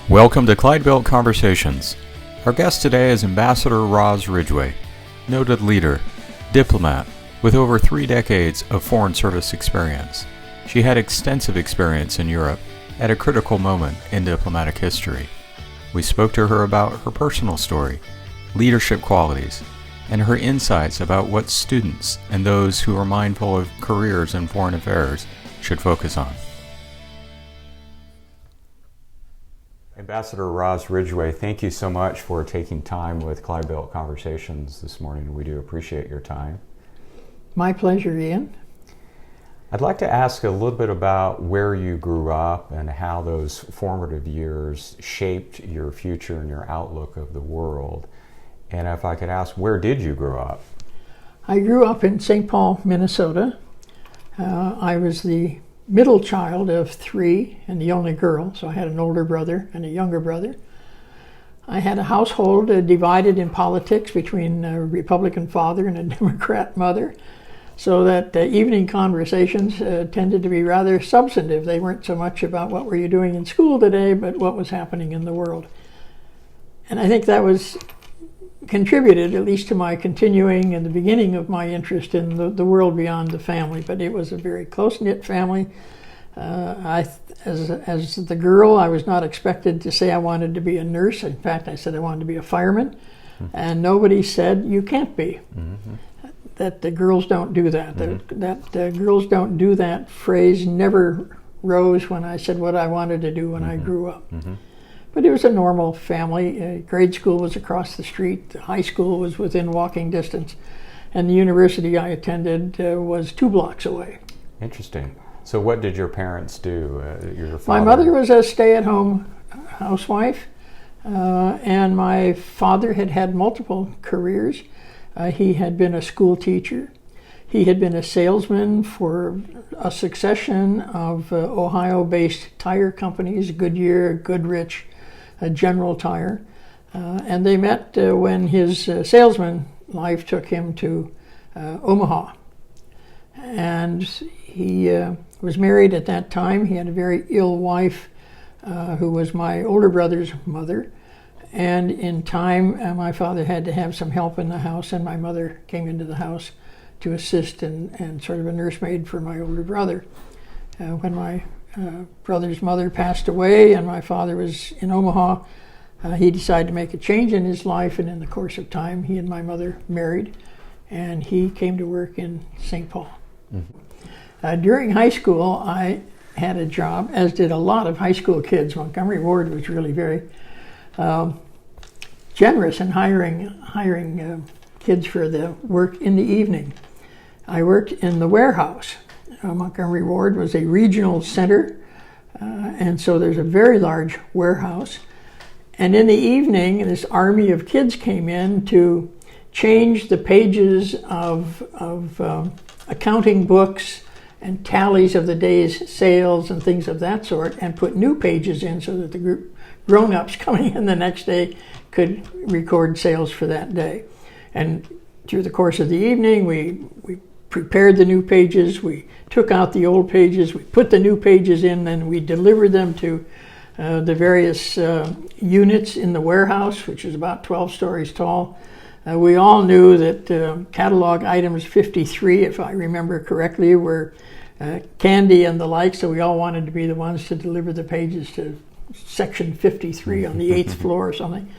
Welcome to Clydebuilt Conversations. Our guest today is Ambassador Roz Ridgway, noted leader, diplomat, with over 3 decades of foreign service experience. She had extensive experience in Europe at a critical moment in diplomatic history. We spoke to her about her personal story, leadership qualities, and her insights about what students and those who are mindful of careers in foreign affairs should focus on. Ambassador Roz Ridgway, thank you so much for taking time with Clydebuilt Conversations this morning. We do appreciate your time. My pleasure, Ian. I'd like to ask a little bit about where you grew up and how those formative years shaped your future and your outlook of the world. And if I could ask, where did you grow up? I grew up in St. Paul, Minnesota. I was the middle child of 3 and the only girl, so I had an older brother and a younger brother. I had a household divided in politics between a Republican father and a Democrat mother, so that evening conversations tended to be rather substantive. They weren't so much about what were you doing in school today, but what was happening in the world. And I think that was contributed at least to my continuing and the beginning of my interest in the world beyond the family. But it was a very close-knit family. As the girl, I was not expected to say I wanted to be a nurse. In fact, I said I wanted to be a fireman. And nobody said, you can't be. That the girls don't do that. That girls don't do that phrase never rose when I said what I wanted to do when I grew up. But it was a normal family. Grade school was across the street. The high school was within walking distance. And the university I attended was 2 blocks away. Interesting. So what did your parents do? Your father? My mother was a stay-at-home housewife. And my father had had multiple careers. He had been a school teacher. He had been a salesman for a succession of Ohio-based tire companies, Goodyear, Goodrich, General Tire. And they met when his salesman life took him to Omaha. And he was married at that time. He had a very ill wife who was my older brother's mother. And in time, my father had to have some help in the house, and my mother came into the house to assist and sort of a nursemaid for my older brother. When my brother's mother passed away and my father was in Omaha, he decided to make a change in his life, and in the course of time, he and my mother married, and he came to work in St. Paul. During high school, I had a job, as did a lot of high school kids. Montgomery Ward was really very generous in hiring kids for the work in the evening. I worked in the warehouse. Montgomery Ward was a regional center, and so there's a very large warehouse. And in the evening, this army of kids came in to change the pages of accounting books and tallies of the day's sales and things of that sort, and put new pages in so that the grown-ups coming in the next day could record sales for that day. And through the course of the evening, we prepared the new pages, we took out the old pages, we put the new pages in, and we delivered them to the various units in the warehouse, which is about 12 stories tall. We all knew that catalog items 53, if I remember correctly, were candy and the like, so we all wanted to be the ones to deliver the pages to section 53 on the 8th floor or something.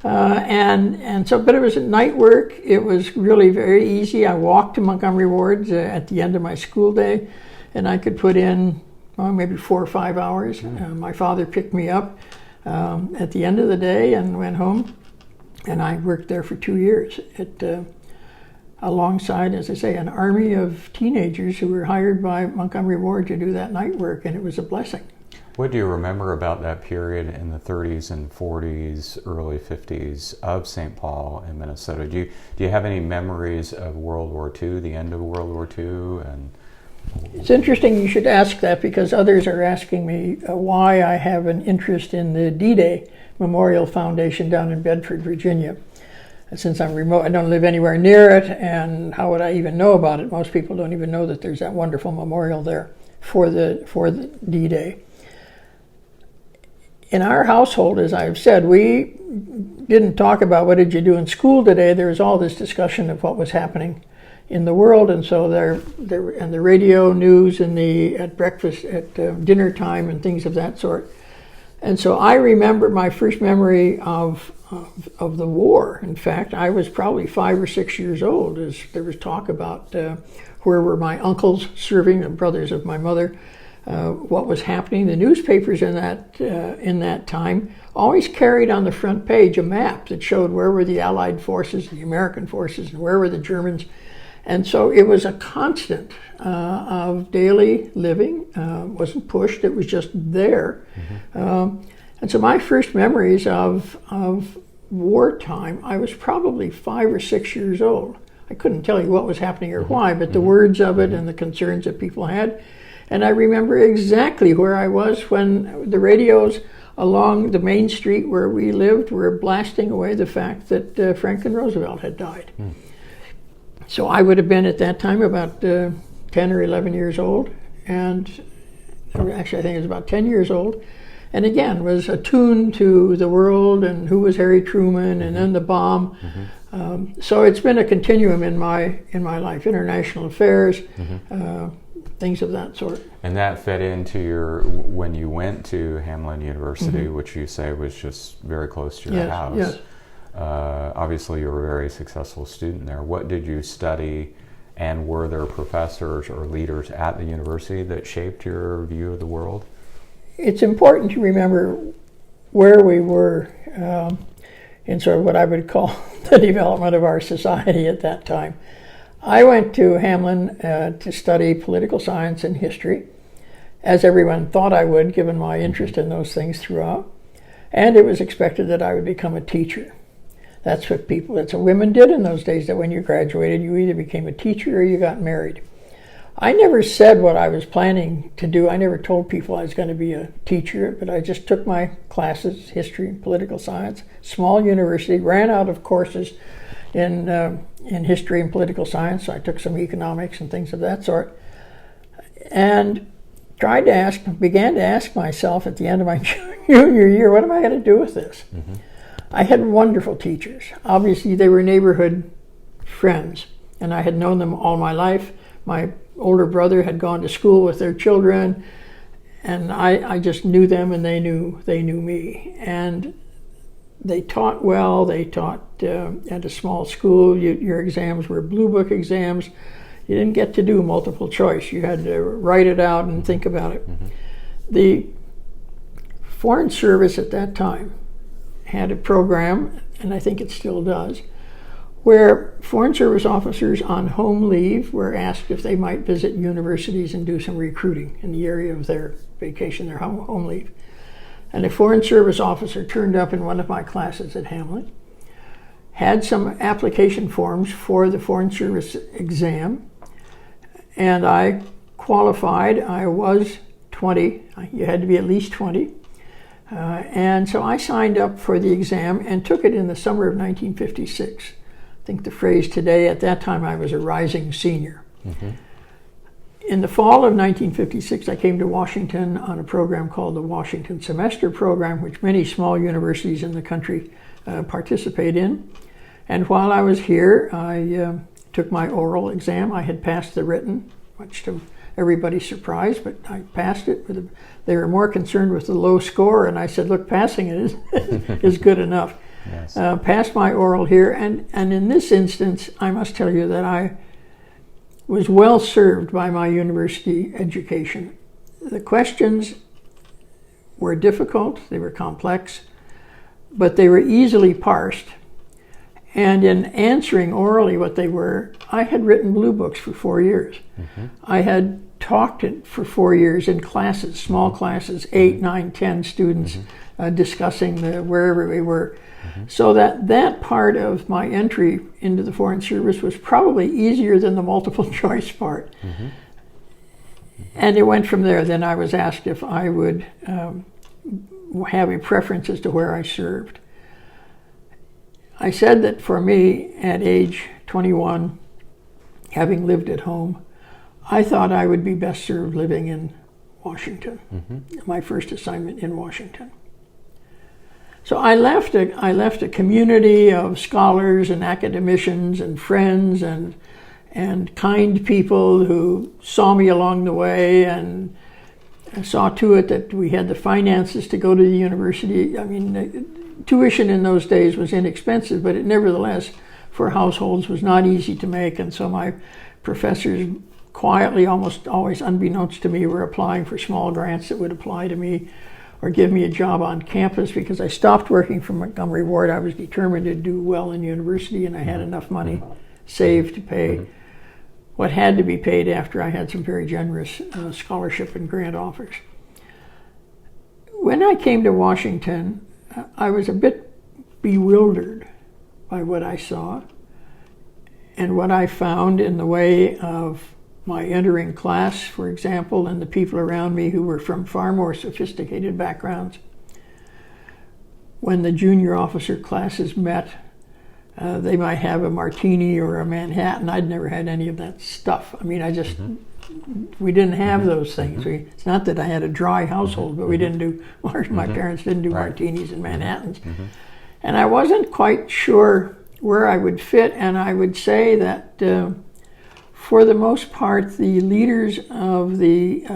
But it was night work. It was really very easy. I walked to Montgomery Ward at the end of my school day, and I could put in maybe 4 or 5 hours. My father picked me up at the end of the day and went home, and I worked there for 2 years alongside, as I say, an army of teenagers who were hired by Montgomery Ward to do that night work, and it was a blessing. What do you remember about that period in the 30s and 40s, early 50s of St. Paul and Minnesota? Do you have any memories of World War II, the end of World War II? It's interesting you should ask that, because others are asking me why I have an interest in the D-Day Memorial Foundation down in Bedford, Virginia. Since I'm remote, I don't live anywhere near it, and how would I even know about it? Most people don't even know that there's that wonderful memorial there for the D-Day. in our household, as I've said, we didn't talk about what did you do in school today. There was all this discussion of what was happening in the world, and so there and the radio news and at breakfast, at dinner time, and things of that sort. And so I remember my first memory of the war. In fact, I was probably 5 or 6 years old as there was talk about where were my uncles serving, the brothers of my mother, what was happening. The newspapers in that time always carried on the front page a map that showed where were the Allied forces, the American forces, and where were the Germans. And so it was a constant of daily living. Wasn't pushed, it was just there. And so my first memories of wartime, I was probably 5 or 6 years old. I couldn't tell you what was happening or why, but the words of it and the concerns that people had. And I remember exactly where I was when the radios along the main street where we lived were blasting away the fact that Franklin Roosevelt had died. So I would have been at that time about 10 or 11 years old, and actually I think it was about 10 years old, and again was attuned to the world and who was Harry Truman and then the bomb. So it's been a continuum in my life, international affairs, things of that sort. And that fed into when you went to Hamline University, which you say was just very close to your house. Yes. Obviously, you were a very successful student there. What did you study, and were there professors or leaders at the university that shaped your view of the world? It's important to remember where we were in sort of what I would call the development of our society at that time. I went to Hamline to study political science and history, as everyone thought I would, given my interest in those things throughout. And it was expected that I would become a teacher. That's what women did in those days, that when you graduated, you either became a teacher or you got married. I never said what I was planning to do. I never told people I was going to be a teacher, but I just took my classes, history and political science, small university, ran out of courses in history and political science. So I took some economics and things of that sort, and began to ask myself at the end of my junior year, what am I going to do with this? I had wonderful teachers. Obviously, they were neighborhood friends, and I had known them all my life. My older brother had gone to school with their children, and I just knew them, and they knew me. And they taught well. They taught at a small school. Your exams were blue book exams. You didn't get to do multiple choice. You had to write it out and think about it. The Foreign Service at that time had a program, and I think it still does, where Foreign Service officers on home leave were asked if they might visit universities and do some recruiting in the area of their vacation, their home leave. And a Foreign Service officer turned up in one of my classes at Hamline, had some application forms for the Foreign Service exam, and I qualified. I was 20. You had to be at least 20. And so I signed up for the exam and took it in the summer of 1956. I think the phrase today, at that time I was a rising senior. In the fall of 1956, I came to Washington on a program called the Washington Semester Program, which many small universities in the country participate in. And while I was here, I took my oral exam. I had passed the written, much to everybody's surprise, but I passed it. They were more concerned with the low score, and I said, look, passing it is good enough. Yes. Passed my oral here, and in this instance, I must tell you that I was well served by my university education. The questions were difficult, they were complex, but they were easily parsed. And in answering orally what they were, I had written blue books for 4 years. I had talked it for 4 years in classes, small classes, 8, 9, 10 students discussing wherever we were. So that part of my entry into the Foreign Service was probably easier than the multiple choice part. And it went from there. Then I was asked if I would have a preference as to where I served. I said that for me, at age 21, having lived at home, I thought I would be best served living in Washington. My first assignment in Washington. So I left a community of scholars and academicians and friends and kind people who saw me along the way and saw to it that we had the finances to go to the university. I mean, tuition in those days was inexpensive, but it nevertheless, for households, was not easy to make. And so my professors quietly, almost always unbeknownst to me, were applying for small grants that would apply to me or give me a job on campus. Because I stopped working for Montgomery Ward, I was determined to do well in university, and I had enough money saved to pay what had to be paid after I had some very generous scholarship and grant offers. When I came to Washington, I was a bit bewildered by what I saw and what I found in the way of my entering class, for example, and the people around me who were from far more sophisticated backgrounds. When the junior officer classes met, they might have a martini or a Manhattan. I'd never had any of that stuff. I mean, we didn't have those things. It's not that I had a dry household, but we didn't do, my parents didn't do martinis and Manhattans. And I wasn't quite sure where I would fit, and I would say that for the most part, the leaders of the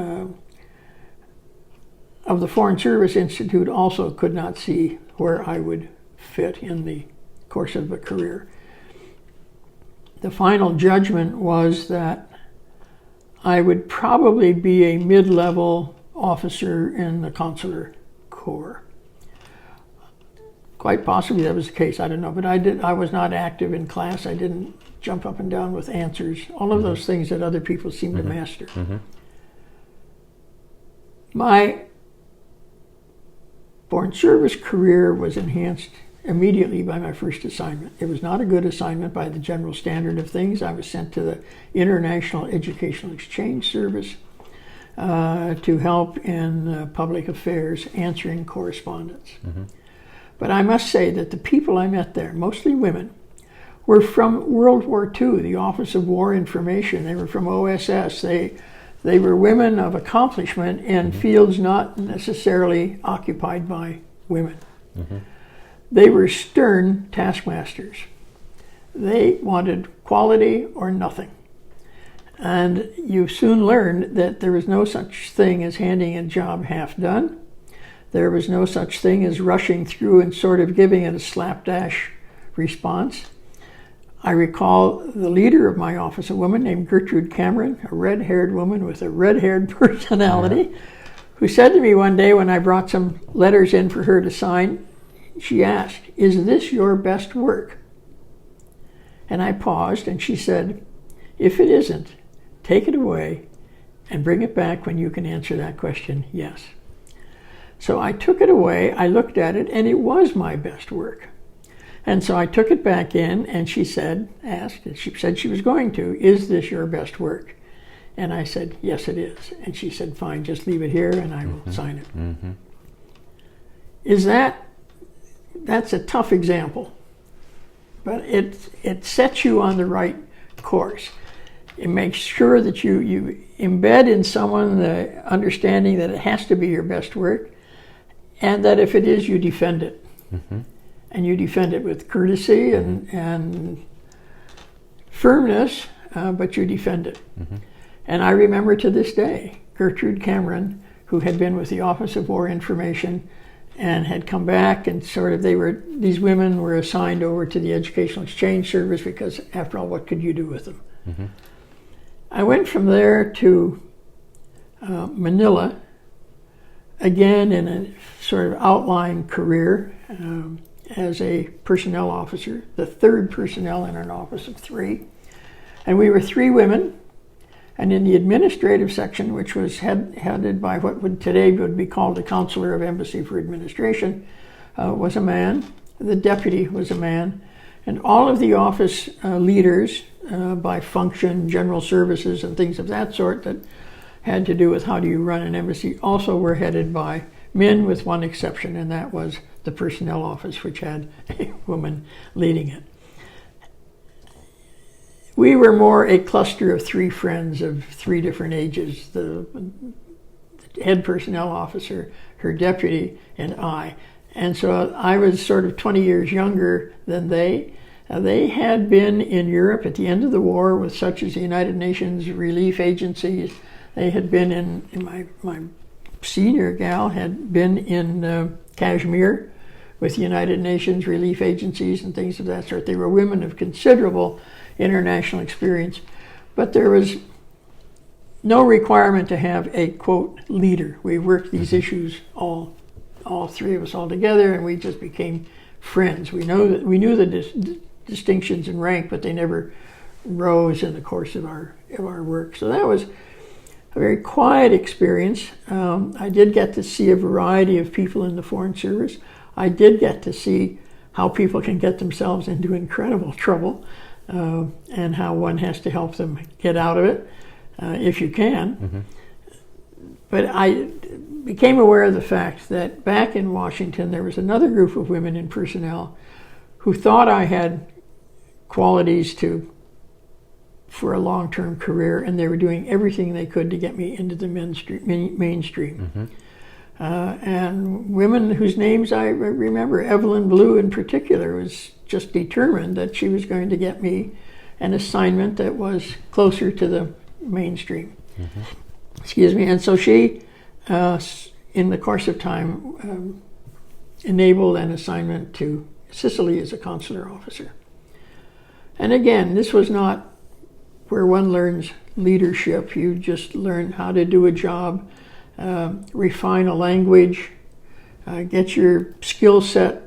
Foreign Service Institute also could not see where I would fit in the course of a career. The final judgment was that I would probably be a mid-level officer in the consular corps. Quite possibly that was the case, I don't know, but I was not active in class. I didn't jump up and down with answers, all of those things that other people seem to master. My Foreign Service career was enhanced immediately by my first assignment. It was not a good assignment by the general standard of things. I was sent to the International Educational Exchange Service to help in public affairs, answering correspondence. But I must say that the people I met there, mostly women, were from World War II, the Office of War Information. They were from OSS. They were women of accomplishment in fields not necessarily occupied by women. They were stern taskmasters. They wanted quality or nothing. And you soon learned that there was no such thing as handing a job half done. There was no such thing as rushing through and sort of giving it a slapdash response. I recall the leader of my office, a woman named Gertrude Cameron, a red-haired woman with a red-haired personality, who said to me one day when I brought some letters in for her to sign, she asked, "Is this your best work?" And I paused, and she said, "If it isn't, take it away and bring it back when you can answer that question, yes." So I took it away, I looked at it, and it was my best work. And so I took it back in, and she said she was going to, "Is this your best work?" And I said, "Yes, it is." And she said, "Fine, just leave it here and I will sign it." That's a tough example, but it sets you on the right course. It makes sure that you embed in someone the understanding that it has to be your best work, and that if it is, you defend it. And you defend it with courtesy and firmness, but you defend it. And I remember to this day, Gertrude Cameron, who had been with the Office of War Information and had come back, and these women were assigned over to the Educational Exchange Service because, after all, what could you do with them? I went from there to Manila, again in a sort of outlying career as a personnel officer, the third personnel in an office of 3. And we were 3 women, and in the administrative section, which was headed by what today would be called the Counselor of Embassy for Administration, was a man. The deputy was a man. And all of the office leaders by function, general services, and things of that sort that had to do with how do you run an embassy also were headed by men, with one exception, and that was the personnel office, which had a woman leading it. We were more a cluster of 3 friends of 3 different ages, the head personnel officer, her deputy, and I. And so I was sort of 20 years younger than they. They had been in Europe at the end of the war with such as the United Nations relief agencies. They had been in my senior gal had been in Kashmir with the United Nations relief agencies and things of that sort. They were women of considerable international experience, but there was no requirement to have a, quote, leader. We worked these issues all three of us all together, and we just became friends. We knew the distinctions in rank, but they never rose in the course of our work. So that was a very quiet experience. I did get to see a variety of people in the Foreign Service. I did get to see how people can get themselves into incredible trouble, and how one has to help them get out of it, if you can. Mm-hmm. But I became aware of the fact that back in Washington there was another group of women in personnel who thought I had qualities for a long-term career, and they were doing everything they could to get me into the mainstream. Mm-hmm. And women whose names I remember, Evelyn Blue in particular, was just determined that she was going to get me an assignment that was closer to the mainstream. Mm-hmm. Excuse me. And so she, in the course of time, enabled an assignment to Sicily as a consular officer. And again, this was not where one learns leadership. You just learn how to do a job, refine a language, get your skill set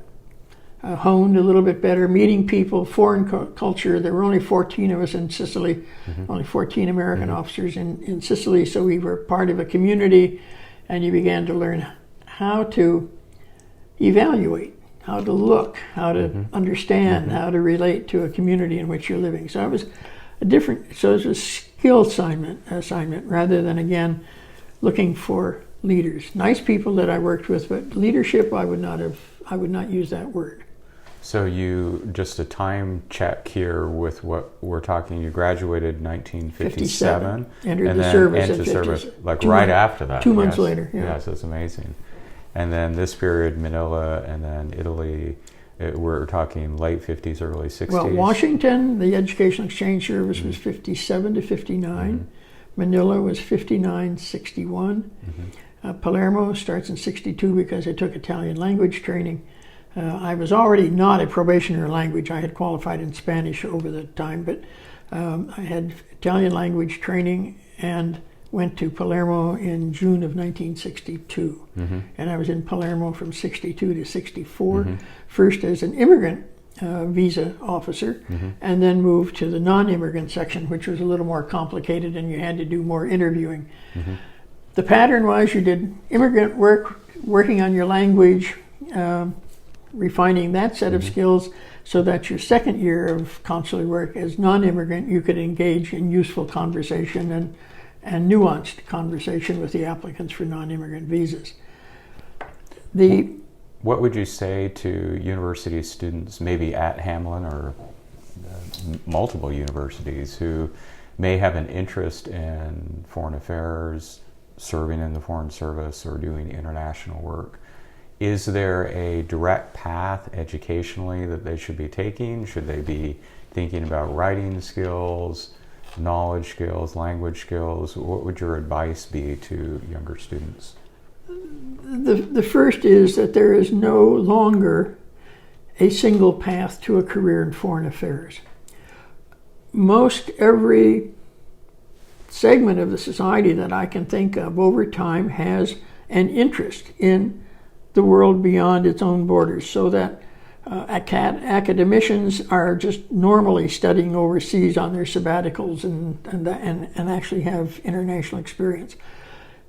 honed a little bit better, meeting people, foreign culture. There were only 14 of us in Sicily, mm-hmm. only 14 American mm-hmm. officers in Sicily, so we were part of a community, and you began to learn how to evaluate, how to look, how to mm-hmm. understand, mm-hmm. how to relate to a community in which you're living. So it was it was a skill assignment rather than, again, looking for leaders. Nice people that I worked with, but leadership, I would not use that word. So you, just a time check here with what we're talking, you graduated in 1957. Entered the service at 57, like right after that. 2 months later, yeah. Yes, that's amazing. And then this period, Manila, and then Italy, we're talking late 50s, early 60s. Well, Washington, the Educational Exchange Service mm-hmm. was 57 to 59. Mm-hmm. Manila was 59, 61. Mm-hmm. Palermo starts in 62 because I took Italian language training. I was already not a probationary language. I had qualified in Spanish over the time, but I had Italian language training and went to Palermo in June of 1962. Mm-hmm. And I was in Palermo from 62 to 64, mm-hmm. first as an immigrant visa officer, mm-hmm. and then moved to the non-immigrant section, which was a little more complicated and you had to do more interviewing. Mm-hmm. The pattern was you did immigrant work, working on your language, refining that set of mm-hmm. skills so that your second year of consular work as non-immigrant, you could engage in useful conversation and nuanced conversation with the applicants for non-immigrant visas. What would you say to university students, maybe at Hamlin or multiple universities, who may have an interest in foreign affairs, serving in the Foreign Service, or doing international work? Is there a direct path educationally that they should be taking? Should they be thinking about writing skills, knowledge skills, language skills? What would your advice be to younger students? The first is that there is no longer a single path to a career in foreign affairs. Most every segment of the society that I can think of over time has an interest in the world beyond its own borders, so that academicians are just normally studying overseas on their sabbaticals and actually have international experience.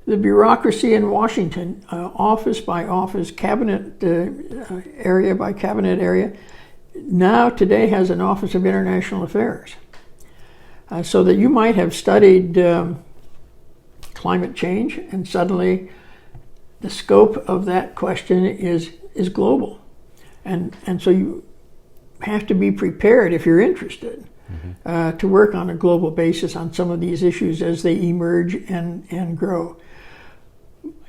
The bureaucracy in Washington, office by office, cabinet area by cabinet area, now today has an Office of International Affairs. So that you might have studied climate change, and suddenly the scope of that question is global. And so you have to be prepared, if you're interested, mm-hmm. To work on a global basis on some of these issues as they emerge and grow.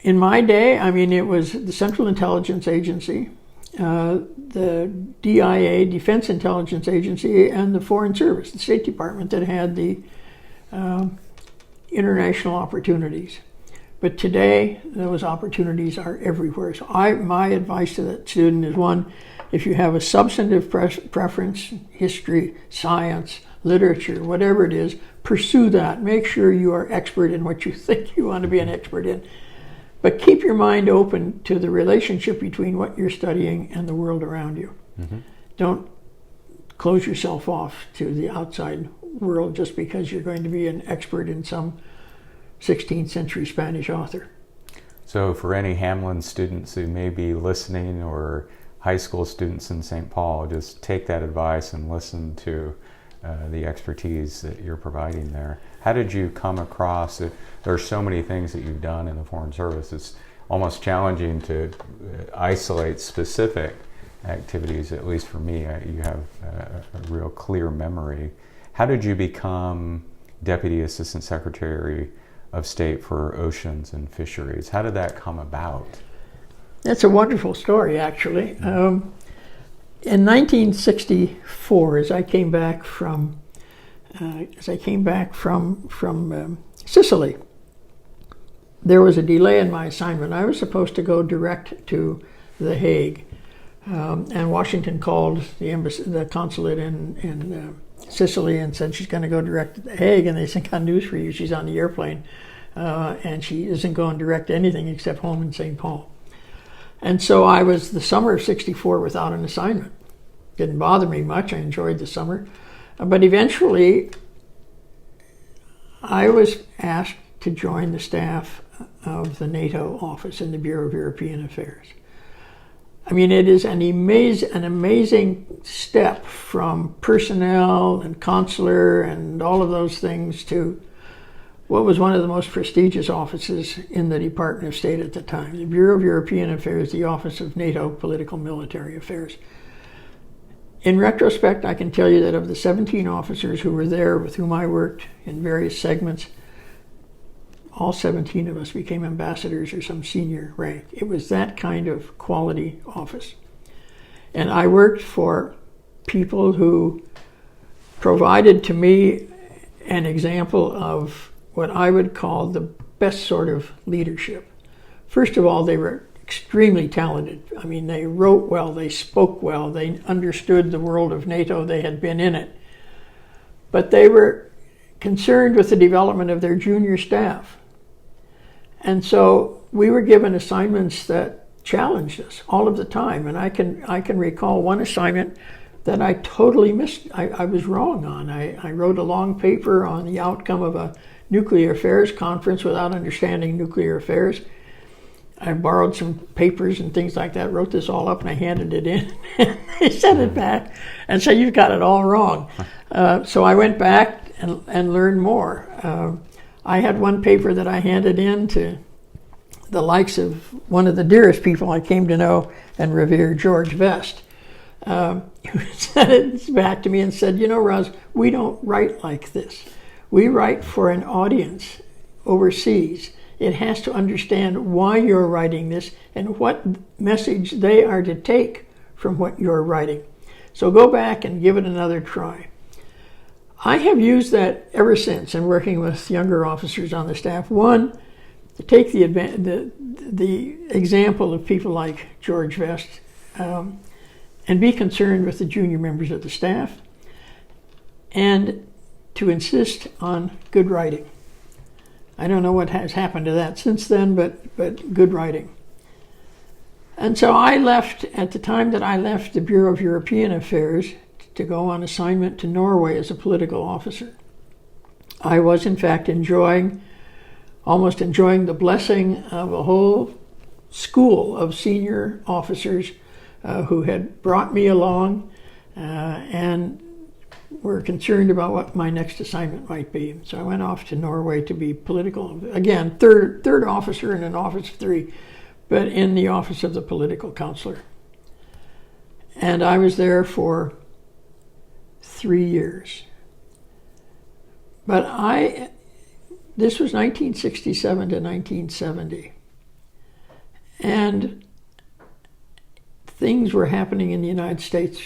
In my day, I mean, it was the Central Intelligence Agency, the DIA, Defense Intelligence Agency, and the Foreign Service, the State Department, that had the international opportunities. But today, those opportunities are everywhere. So my advice to that student is, one, if you have a substantive preference, history, science, literature, whatever it is, pursue that. Make sure you are expert in what you think you want to be an expert in. But keep your mind open to the relationship between what you're studying and the world around you. Mm-hmm. Don't close yourself off to the outside world just because you're going to be an expert in some 16th century Spanish author. So for any Hamlin students who may be listening, or high school students in St. Paul, just take that advice and listen to the expertise that you're providing there. How did you come across it? There are so many things that you've done in the Foreign Service. It's almost challenging to isolate specific activities, at least for me. You have a real clear memory. How did you become Deputy Assistant Secretary of State for Oceans and Fisheries? How did that come about? That's a wonderful story, actually. In 1964, as I came back from Sicily, there was a delay in my assignment. I was supposed to go direct to The Hague, and Washington called the embassy, the consulate in Sicily, and said she's going to go direct to The Hague. And they said, "Got news for you. She's on the airplane, and she isn't going direct to anything except home in St. Paul." And so I was the summer of '64 without an assignment. Didn't bother me much. I enjoyed the summer. But eventually, I was asked to join the staff of the NATO office in the Bureau of European Affairs. I mean, it is an amazing step from personnel and consular and all of those things to what was one of the most prestigious offices in the Department of State at the time, the Bureau of European Affairs, the Office of NATO Political Military Affairs. In retrospect, I can tell you that of the 17 officers who were there with whom I worked in various segments, all 17 of us became ambassadors or some senior rank. It was that kind of quality office. And I worked for people who provided to me an example of what I would call the best sort of leadership. First of all, they were extremely talented. I mean, they wrote well, they spoke well, they understood the world of NATO, they had been in it. But they were concerned with the development of their junior staff. And so we were given assignments that challenged us all of the time. And I can recall one assignment that I totally missed. I was wrong on. I wrote a long paper on the outcome of a nuclear affairs conference without understanding nuclear affairs. I borrowed some papers and things like that, wrote this all up, and I handed it in. They sent it back and said, "You've got it all wrong." So I went back and learned more. I had one paper that I handed in to the likes of one of the dearest people I came to know and revere, George Vest, who sent it back to me and said, "You know, Roz, we don't write like this. We write for an audience overseas. It has to understand why you're writing this and what message they are to take from what you're writing. So go back and give it another try." I have used that ever since in working with younger officers on the staff. One, to take the example of people like George Vest and be concerned with the junior members of the staff, and to insist on good writing. I don't know what has happened to that since then, but good writing. And so I left, at the time that I left the Bureau of European Affairs to go on assignment to Norway as a political officer, I was in fact almost enjoying the blessing of a whole school of senior officers who had brought me along and were concerned about what my next assignment might be. So I went off to Norway to be political, again, third officer in an office of 3, but in the office of the political counselor. And I was there for 3 years. But this was 1967 to 1970. And things were happening in the United States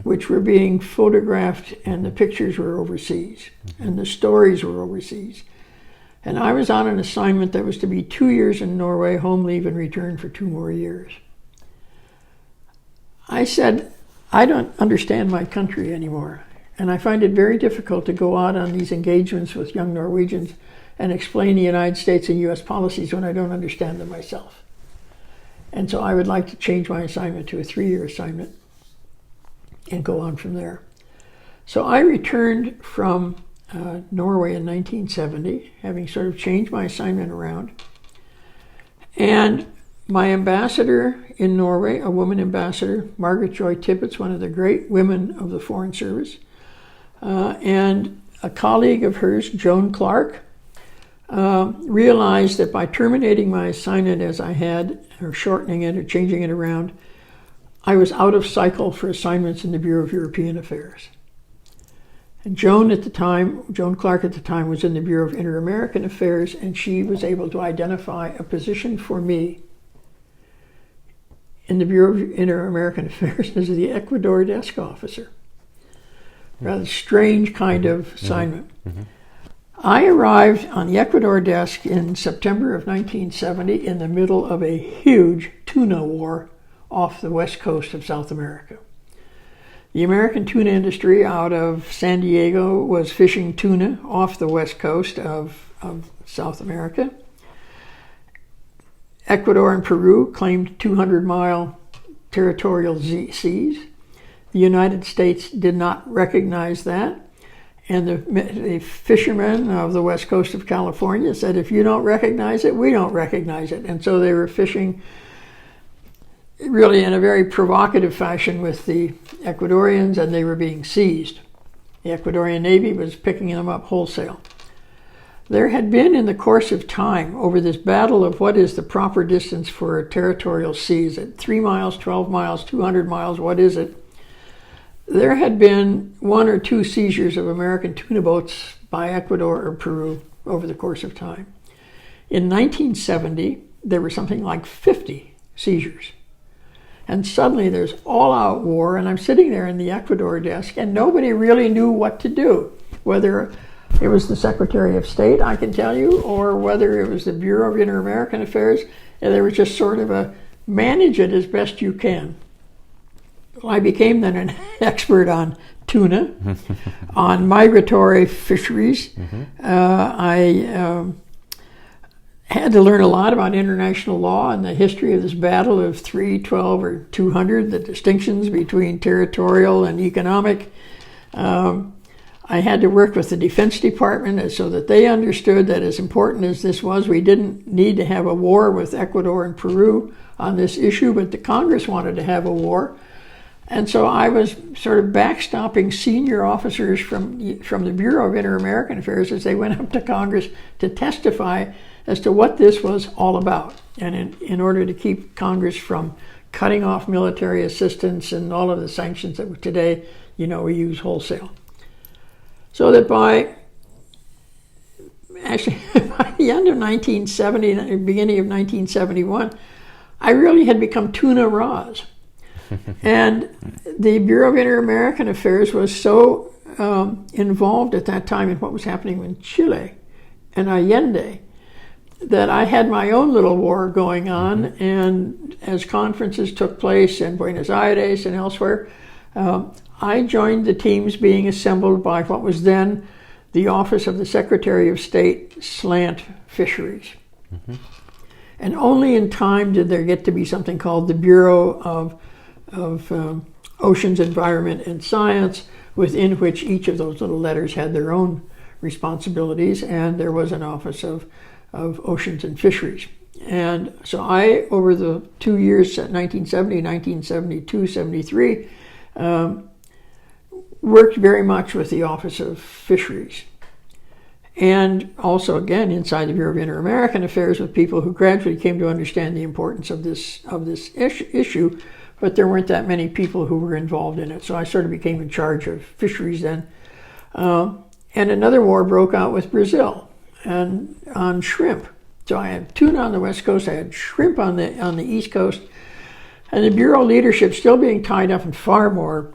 which were being photographed, and the pictures were overseas, and the stories were overseas. And I was on an assignment that was to be 2 years in Norway, home leave and return for 2 more years. I said, I don't understand my country anymore, and I find it very difficult to go out on these engagements with young Norwegians and explain the United States and U.S. policies when I don't understand them myself. And so I would like to change my assignment to a 3-year assignment and go on from there. So I returned from Norway in 1970, having sort of changed my assignment around. And my ambassador in Norway, a woman ambassador, Margaret Joy Tibbets, one of the great women of the Foreign Service, and a colleague of hers, Joan Clark, realized that by terminating my assignment as I had, or shortening it or changing it around, I was out of cycle for assignments in the Bureau of European Affairs. And Joan Clark at the time, was in the Bureau of Inter-American Affairs, and she was able to identify a position for me in the Bureau of Inter-American Affairs as the Ecuador desk officer. Rather strange kind of assignment. I arrived on the Ecuador desk in September of 1970 in the middle of a huge tuna war off the west coast of South America. The American tuna industry out of San Diego was fishing tuna off the west coast of South America. Ecuador and Peru claimed 200-mile territorial seas. The United States did not recognize that. And the fishermen of the west coast of California said, if you don't recognize it, we don't recognize it. And so they were fishing really in a very provocative fashion with the Ecuadorians, and they were being seized. The Ecuadorian Navy was picking them up wholesale. There had been, in the course of time, over this battle of what is the proper distance for a territorial sea, is it 3 miles, 12 miles, 200 miles, what is it? There had been 1 or 2 seizures of American tuna boats by Ecuador or Peru over the course of time. In 1970, there were something like 50 seizures. And suddenly there's all-out war, and I'm sitting there in the Ecuador desk, and nobody really knew what to do. Whether it was the Secretary of State, I can tell you, or whether it was the Bureau of Inter-American Affairs, and there was just sort of a manage it as best you can. Well, I became then an expert on tuna, on migratory fisheries. I had to learn a lot about international law and the history of this battle of 3, 12, or 200, the distinctions between territorial and economic. I had to work with the Defense Department so that they understood that, as important as this was, we didn't need to have a war with Ecuador and Peru on this issue, but the Congress wanted to have a war. And so I was sort of backstopping senior officers from the Bureau of Inter-American Affairs as they went up to Congress to testify as to what this was all about, and in order to keep Congress from cutting off military assistance and all of the sanctions that today, we use wholesale. So that by the end of 1970, beginning of 1971, I really had become tuna Roz. And the Bureau of Inter-American Affairs was so involved at that time in what was happening in Chile and Allende that I had my own little war going on, and as conferences took place in Buenos Aires and elsewhere, I joined the teams being assembled by what was then the Office of the Secretary of State, Slant Fisheries. And only in time did there get to be something called the Bureau of Oceans, Environment, and Science, within which each of those little letters had their own responsibilities, and there was an Office of Oceans and Fisheries. And so I, over the 2 years, 1970, 1972, 73, worked very much with the Office of Fisheries. And also, again, inside the Bureau of Inter-American Affairs with people who gradually came to understand the importance of this issue, but there weren't that many people who were involved in it. So I sort of became in charge of fisheries then. And another war broke out with Brazil and on shrimp. So I had tuna on the west coast, I had shrimp on the east coast. And the Bureau leadership still being tied up in far more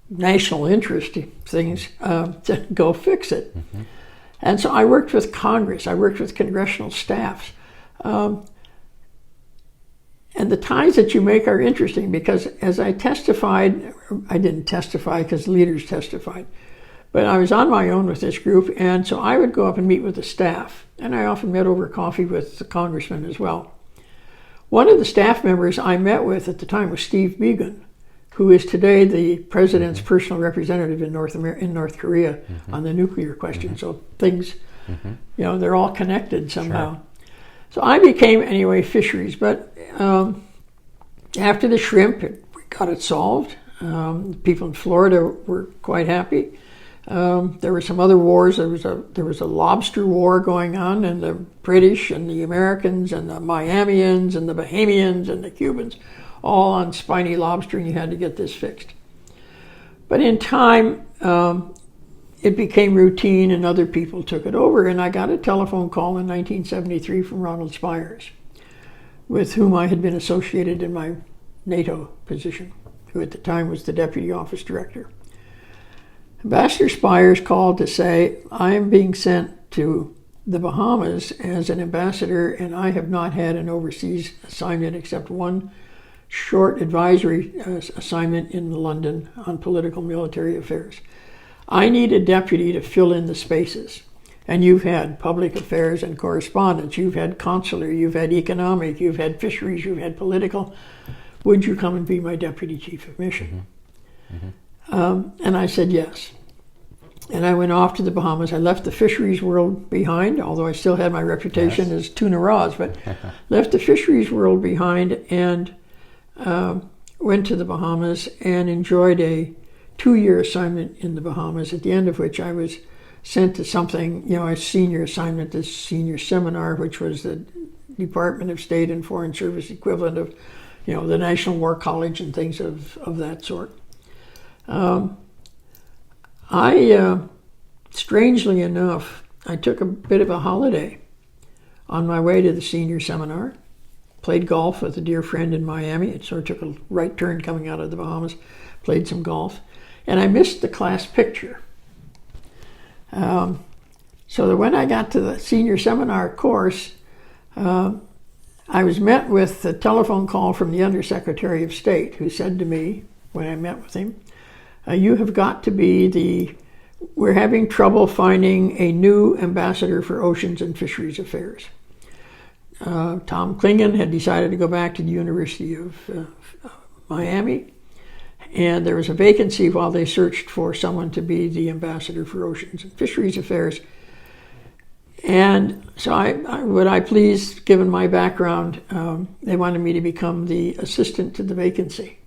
national interest things to go fix it. Mm-hmm. And so I worked with Congress. I worked with congressional staffs. And the ties that you make are interesting because as I testified, I didn't testify because leaders testified, but I was on my own with this group, and so I would go up and meet with the staff, and I often met over coffee with the congressman as well. One of the staff members I met with at the time was Steve Biegun, who is today the president's mm-hmm. personal representative in North Korea mm-hmm. on the nuclear question. Mm-hmm. So things, mm-hmm. They're all connected somehow. Sure. So I became, anyway, fisheries. But after the shrimp, we got it solved. People in Florida were quite happy. There were some other wars. There was a lobster war going on, and the British and the Americans and the Miamians and the Bahamians and the Cubans, all on spiny lobster, and you had to get this fixed. But in time, it became routine, and other people took it over. And I got a telephone call in 1973 from Ronald Spires, with whom I had been associated in my NATO position, who at the time was the deputy office director. Ambassador Spires called to say, I am being sent to the Bahamas as an ambassador, and I have not had an overseas assignment except one short advisory assignment in London on political military affairs. I need a deputy to fill in the spaces. And you've had public affairs and correspondence, you've had consular, you've had economic, you've had fisheries, you've had political. Would you come and be my deputy chief of mission? Mm-hmm. Mm-hmm. And I said yes. And I went off to the Bahamas. I left the fisheries world behind, although I still had my reputation as tuna Roz, but left the fisheries world behind and went to the Bahamas and enjoyed a 2-year assignment in the Bahamas, at the end of which I was sent to something, a senior assignment, this senior seminar, which was the Department of State and Foreign Service equivalent of, the National War College and things of that sort. Strangely enough, I took a bit of a holiday on my way to the senior seminar, played golf with a dear friend in Miami. It sort of took a right turn coming out of the Bahamas, played some golf, and I missed the class picture. So that when I got to the senior seminar course, I was met with a telephone call from the Undersecretary of State, who said to me, when I met with him, you have got to be we're having trouble finding a new ambassador for Oceans and Fisheries Affairs. Tom Klingon had decided to go back to the University of Miami, and there was a vacancy while they searched for someone to be the ambassador for Oceans and Fisheries Affairs. And so would I please, given my background, they wanted me to become the assistant to the vacancy.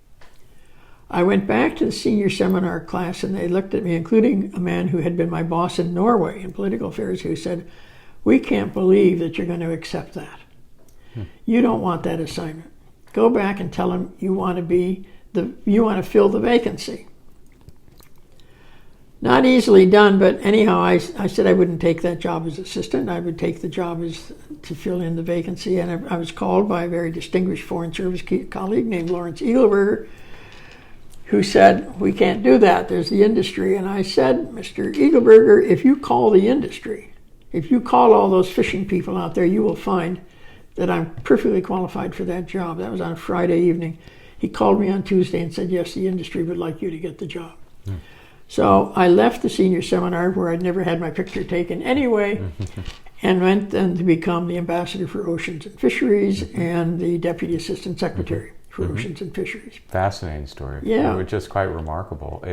I went back to the senior seminar class, and they looked at me, including a man who had been my boss in Norway in political affairs, who said, we can't believe that you're going to accept that. You don't want that assignment. Go back and tell them you want to fill the vacancy. Not easily done, but anyhow, I said I wouldn't take that job as assistant. I would take the job as to fill in the vacancy. And I was called by a very distinguished Foreign Service colleague named Lawrence Eagleberger, who said, we can't do that, there's the industry. And I said, Mr. Eagleberger, if you call the industry, if you call all those fishing people out there, you will find that I'm perfectly qualified for that job. That was on a Friday evening. He called me on Tuesday and said, yes, the industry would like you to get the job. So I left the senior seminar, where I'd never had my picture taken anyway, and went then to become the ambassador for Oceans and Fisheries and the deputy assistant secretary for Oceans and Fisheries. Fascinating story. Yeah. It was just quite remarkable.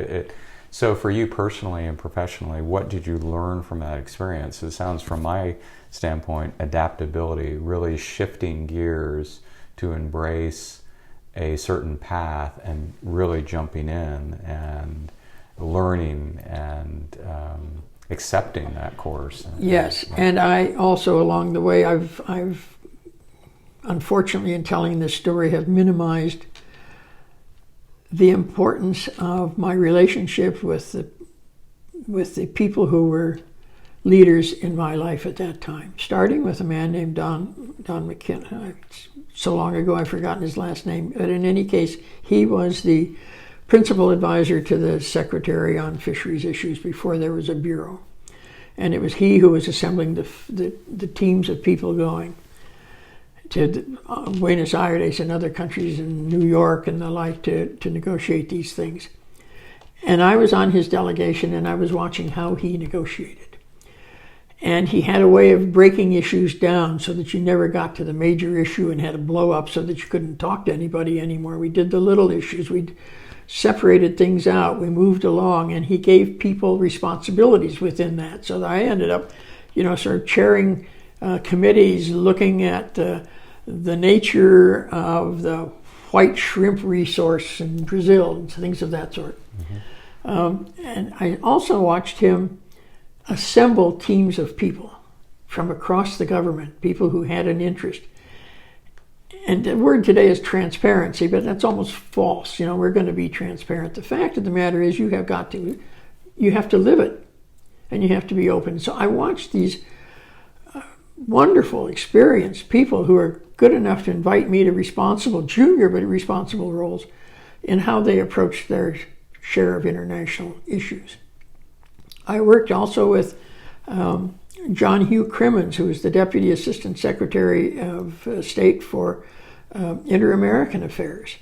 So for you personally and professionally, what did you learn from that experience? It sounds, from my standpoint, adaptability, really shifting gears to embrace a certain path and really jumping in and learning and accepting that course. Yes, and I also, along the way, I've unfortunately, in telling this story, have minimized the importance of my relationship with the people who were leaders in my life at that time, starting with a man named Don McKenna. so long ago I've forgotten his last name. But in any case, he was the principal advisor to the Secretary on fisheries issues before there was a bureau. And it was he who was assembling the teams of people going to Buenos Aires and other countries in New York and the like to negotiate these things. And I was on his delegation and I was watching how he negotiated. And he had a way of breaking issues down so that you never got to the major issue and had a blow up so that you couldn't talk to anybody anymore. We did the little issues. We separated things out. We moved along, and he gave people responsibilities within that. So that I ended up, sort of chairing committees looking at the nature of the white shrimp resource in Brazil and things of that sort. And I also watched him assemble teams of people from across the government, people who had an interest. And the word today is transparency, but that's almost false. We're going to be transparent. The fact of the matter is you have to live it, and you have to be open. So I watched these wonderful, experienced people who are good enough to invite me to junior but responsible roles in how they approach their share of international issues. I worked also with John Hugh Crimmins, who was the Deputy Assistant Secretary of State for Inter-American Affairs,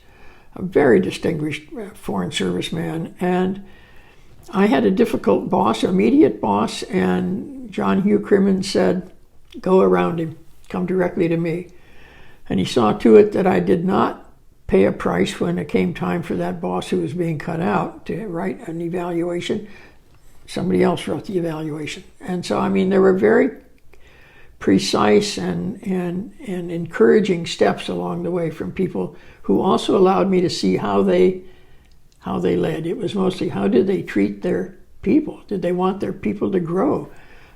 a very distinguished Foreign Service man. And I had a difficult boss, immediate boss, and John Hugh Crimmins said, go around him, come directly to me. And he saw to it that I did not pay a price when it came time for that boss who was being cut out to write an evaluation. Somebody else wrote the evaluation. And so, there were very precise and encouraging steps along the way from people who also allowed me to see how they led. It was mostly how did they treat their people? Did they want their people to grow?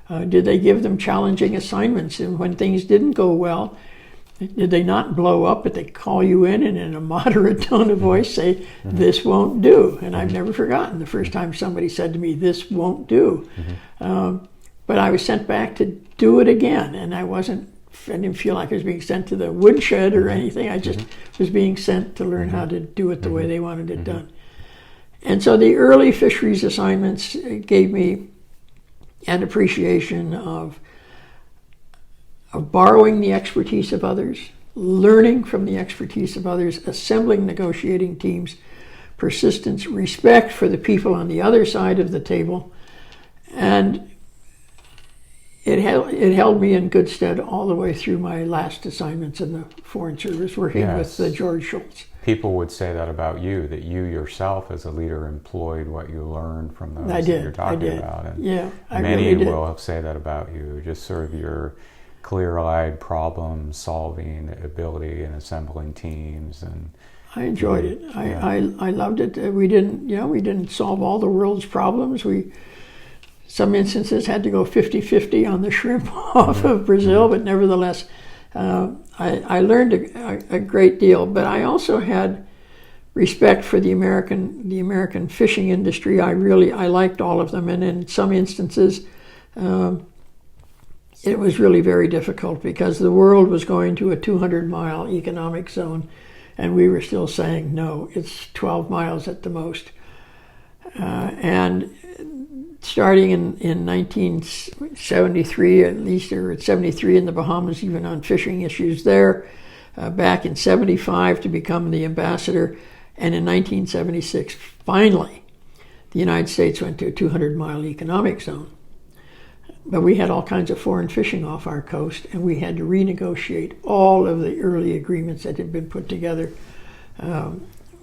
Did they give them challenging assignments? And when things didn't go well, did they not blow up, but they call you in and in a moderate tone of voice say, this won't do? And I've never forgotten the first time somebody said to me, this won't do. But I was sent back to do it again. And I didn't feel like I was being sent to the woodshed or anything. I just was being sent to learn how to do it the way they wanted it done. And so the early fisheries assignments gave me an appreciation of borrowing the expertise of others, learning from the expertise of others, assembling negotiating teams, persistence, respect for the people on the other side of the table, and it held me in good stead all the way through my last assignments in the Foreign Service, working with George Shultz. People would say that about you, that you yourself as a leader employed what you learned from those that you're talking about. And many really will say that about you, just sort of your clear-eyed problem-solving ability and assembling teams. And I enjoyed it. I loved it. We didn't solve all the world's problems. Some instances had to go 50-50 on the shrimp off of Brazil, but nevertheless, I learned a great deal. But I also had respect for the American fishing industry. I liked all of them, and in some instances, it was really very difficult because the world was going to a 200-mile economic zone, and we were still saying, no, it's 12 miles at the most. And starting in 1973, at least, or at 73 in the Bahamas, even on fishing issues there, back in 75 to become the ambassador, and in 1976, finally, the United States went to a 200-mile economic zone. But we had all kinds of foreign fishing off our coast, and we had to renegotiate all of the early agreements that had been put together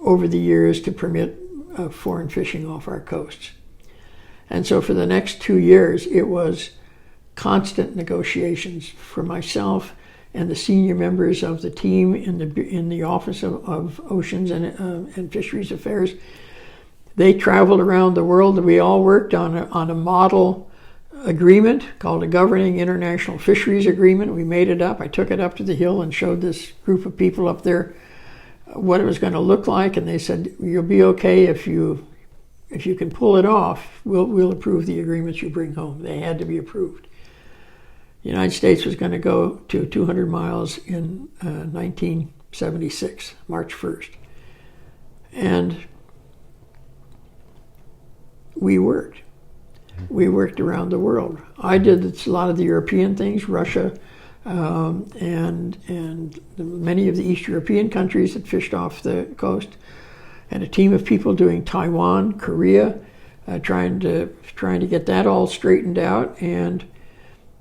over the years to permit foreign fishing off our coasts. And so for the next 2 years, it was constant negotiations for myself and the senior members of the team in the Office of Oceans and Fisheries Affairs. They traveled around the world, and we all worked on a model agreement called a Governing International Fisheries Agreement. We made it up. I took it up to the Hill and showed this group of people up there what it was going to look like, and they said, you'll be okay if you can pull it off. We'll approve the agreements you bring home. They had to be approved. The United States was going to go to 200 miles in 1976, March 1st. And we worked. We worked around the world. I did a lot of the European things, Russia, and many of the East European countries that fished off the coast, and a team of people doing Taiwan, Korea, trying to get that all straightened out. And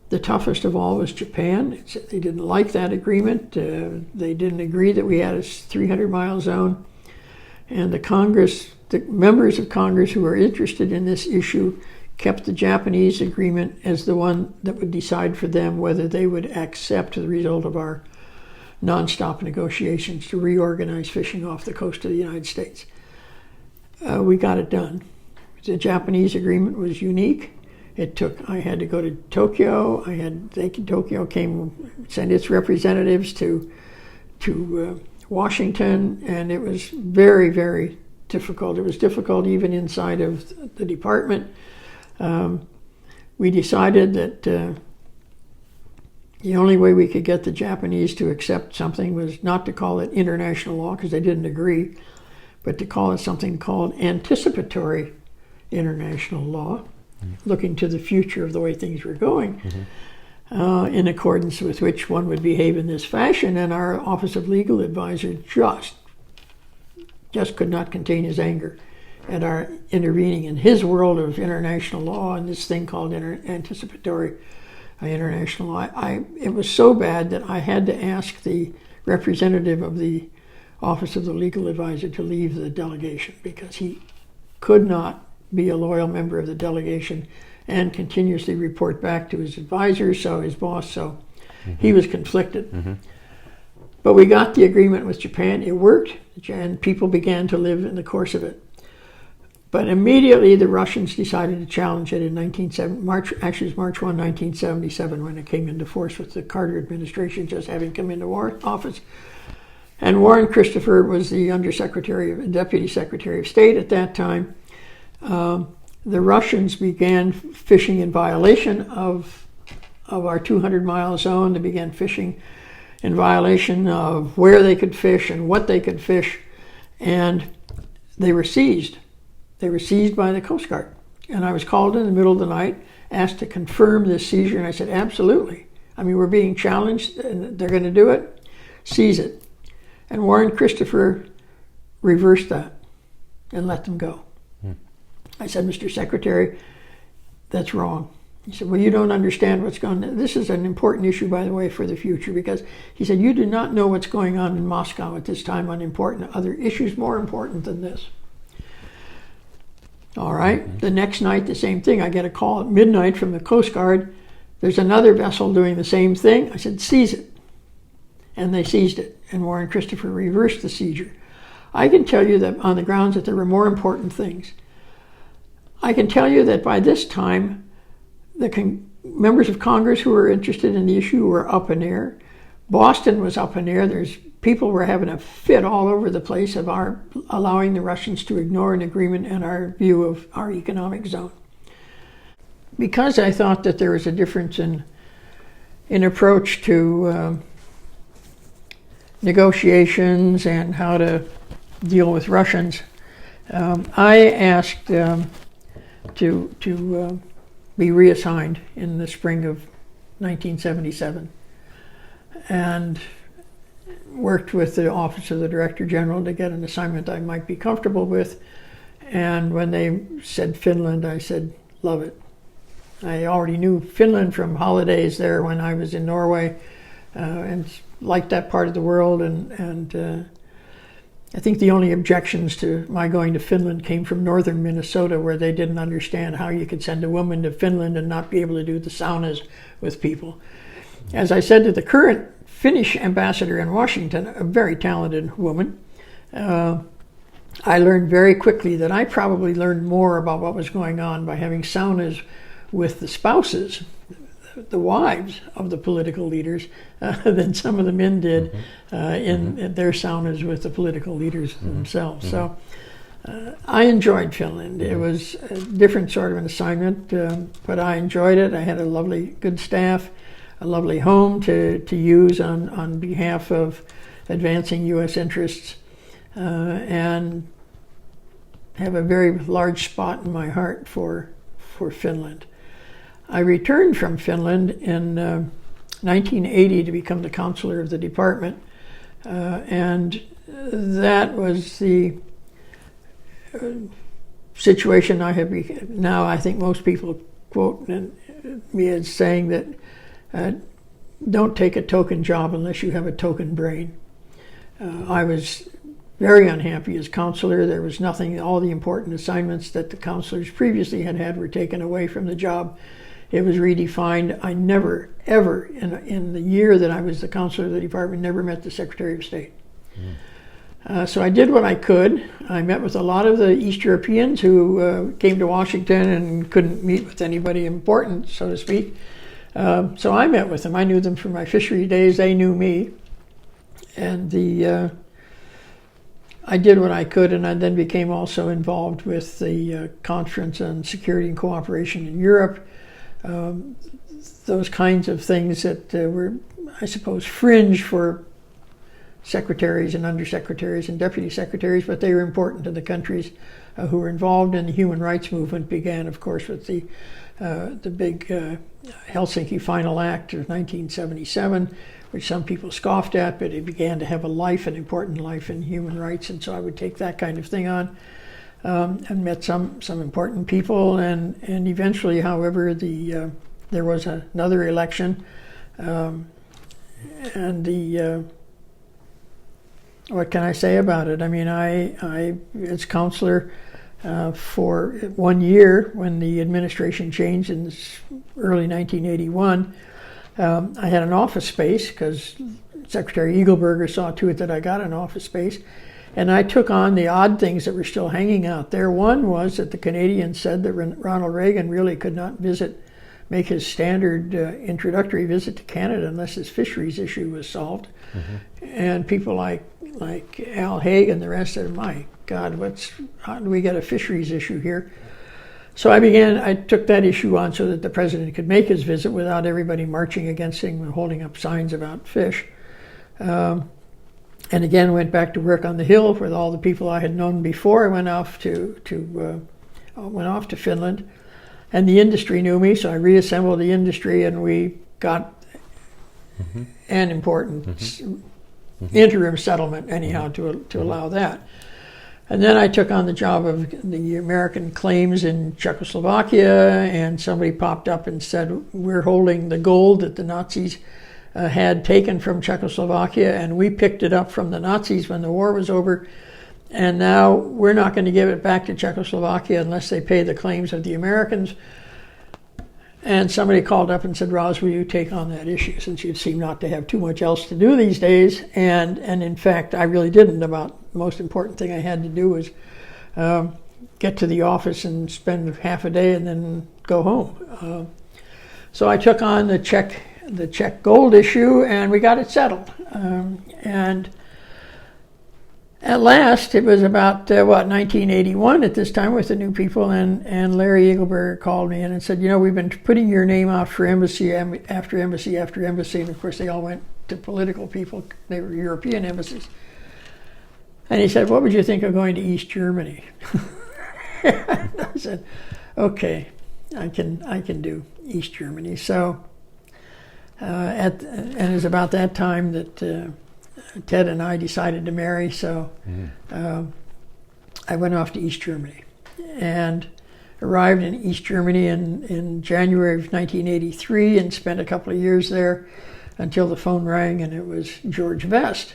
the toughest of all was Japan. They didn't like that agreement. They didn't agree that we had a 300-mile zone. And the members of Congress who were interested in this issue kept the Japanese agreement as the one that would decide for them whether they would accept the result of our nonstop negotiations to reorganize fishing off the coast of the United States. We got it done. The Japanese agreement was unique. I had to go to Tokyo. Tokyo sent its representatives to Washington, and it was very, very difficult. It was difficult even inside of the department. We decided that the only way we could get the Japanese to accept something was not to call it international law, because they didn't agree, but to call it something called anticipatory international law, looking to the future of the way things were going, in accordance with which one would behave in this fashion. And our Office of Legal Advisor just could not contain his anger at our intervening in his world of international law and this thing called anticipatory international law. It was so bad that I had to ask the representative of the Office of the Legal Advisor to leave the delegation, because he could not be a loyal member of the delegation and continuously report back to his advisors, so his boss, so he was conflicted. But we got the agreement with Japan. It worked, and people began to live in the course of it. But immediately the Russians decided to challenge it in March 1, 1977, when it came into force with the Carter administration just having come into office. And Warren Christopher was the Deputy Secretary of State at that time. The Russians began fishing in violation of our 200-mile zone. They began fishing in violation of where they could fish and what they could fish, and they were seized. They were seized by the Coast Guard. And I was called in the middle of the night, asked to confirm this seizure, and I said, absolutely. I mean, we're being challenged, and they're going to do it. Seize it. And Warren Christopher reversed that and let them go. I said, Mr. Secretary, that's wrong. He said, well, you don't understand what's going on. This is an important issue, by the way, for the future, because he said, you do not know what's going on in Moscow at this time on other issues more important than this. All right. The next night, the same thing. I get a call at midnight from the Coast Guard. There's another vessel doing the same thing. I said, seize it. And they seized it. And Warren Christopher reversed the seizure. I can tell you that on the grounds that there were more important things. I can tell you that by this time, the members of Congress who were interested in the issue were up in air. Boston was up in air. People were having a fit all over the place of our allowing the Russians to ignore an agreement and our view of our economic zone. Because I thought that there was a difference in approach to negotiations and how to deal with Russians, I asked to be reassigned in the spring of 1977, and worked with the Office of the Director General to get an assignment I might be comfortable with. And when they said Finland, I said, love it. I already knew Finland from holidays there when I was in Norway, and liked that part of the world. And I think the only objections to my going to Finland came from northern Minnesota, where they didn't understand how you could send a woman to Finland and not be able to do the saunas with people. As I said to the current Finnish ambassador in Washington, a very talented woman, I learned very quickly that I probably learned more about what was going on by having saunas with the spouses, the wives of the political leaders, than some of the men did in their saunas with the political leaders themselves. So I enjoyed Finland. It was a different sort of an assignment, but I enjoyed it. I had a lovely, good staff. a lovely home to use on behalf of advancing U.S. interests, and have a very large spot in my heart for Finland. I returned from Finland in 1980 to become the counselor of the department, and that was the situation I have now. I think most people quote me as saying that don't take a token job unless you have a token brain. I was very unhappy as counselor. There was nothing, all the important assignments that the counselors previously had were taken away from the job. It was redefined. I never, ever, in the year that I was the counselor of the department, never met the Secretary of State. So I did what I could. I met with a lot of the East Europeans who came to Washington and couldn't meet with anybody important, so to speak. So I met with them. I knew them from my fishery days. They knew me. And I did what I could, and I then became also involved with the Conference on Security and Cooperation in Europe. Those kinds of things that were, I suppose, fringe for secretaries and undersecretaries and deputy secretaries, but they were important to the countries who were involved. And the human rights movement began, of course, with the big Helsinki Final Act of 1977, which some people scoffed at, but it began to have a life, an important life in human rights. And so I would take that kind of thing on, and met some important people. And eventually, however, there was another election, and what can I say about it? I mean, I as counselor for 1 year, when the administration changed in early 1981, I had an office space because Secretary Eagleberger saw to it that I got an office space, and I took on the odd things that were still hanging out there. One was that the Canadians said that Ronald Reagan really could not make his standard introductory visit to Canada unless his fisheries issue was solved. And people like Al Haig and the rest said, "My God, how do we get a fisheries issue here?" So I took that issue on so that the president could make his visit without everybody marching against him and holding up signs about fish. And again, went back to work on the Hill with all the people I had known before. I went off to Finland, and the industry knew me, so I reassembled the industry, and we got an important interim settlement, anyhow, to allow that. And then I took on the job of the American claims in Czechoslovakia, and somebody popped up and said, "We're holding the gold that the Nazis had taken from Czechoslovakia, and we picked it up from the Nazis when the war was over, and now we're not going to give it back to Czechoslovakia unless they pay the claims of the Americans." And somebody called up and said, "Roz, will you take on that issue, since you seem not to have too much else to do these days?" And in fact, I really didn't. The most important thing I had to do was get to the office and spend half a day and then go home. So I took on the Czech gold issue, and we got it settled. And at last, it was about 1981 at this time with the new people, and Larry Eagleberger called me in and said, "We've been putting your name out for embassy after embassy after embassy," and of course they all went to political people. They were European embassies. And he said, "What would you think of going to East Germany?" I said, "Okay, I can do East Germany." So, and it was about that time that Ted and I decided to marry. So I went off to East Germany and arrived in East Germany in January of 1983, and spent a couple of years there until the phone rang, and it was George Vest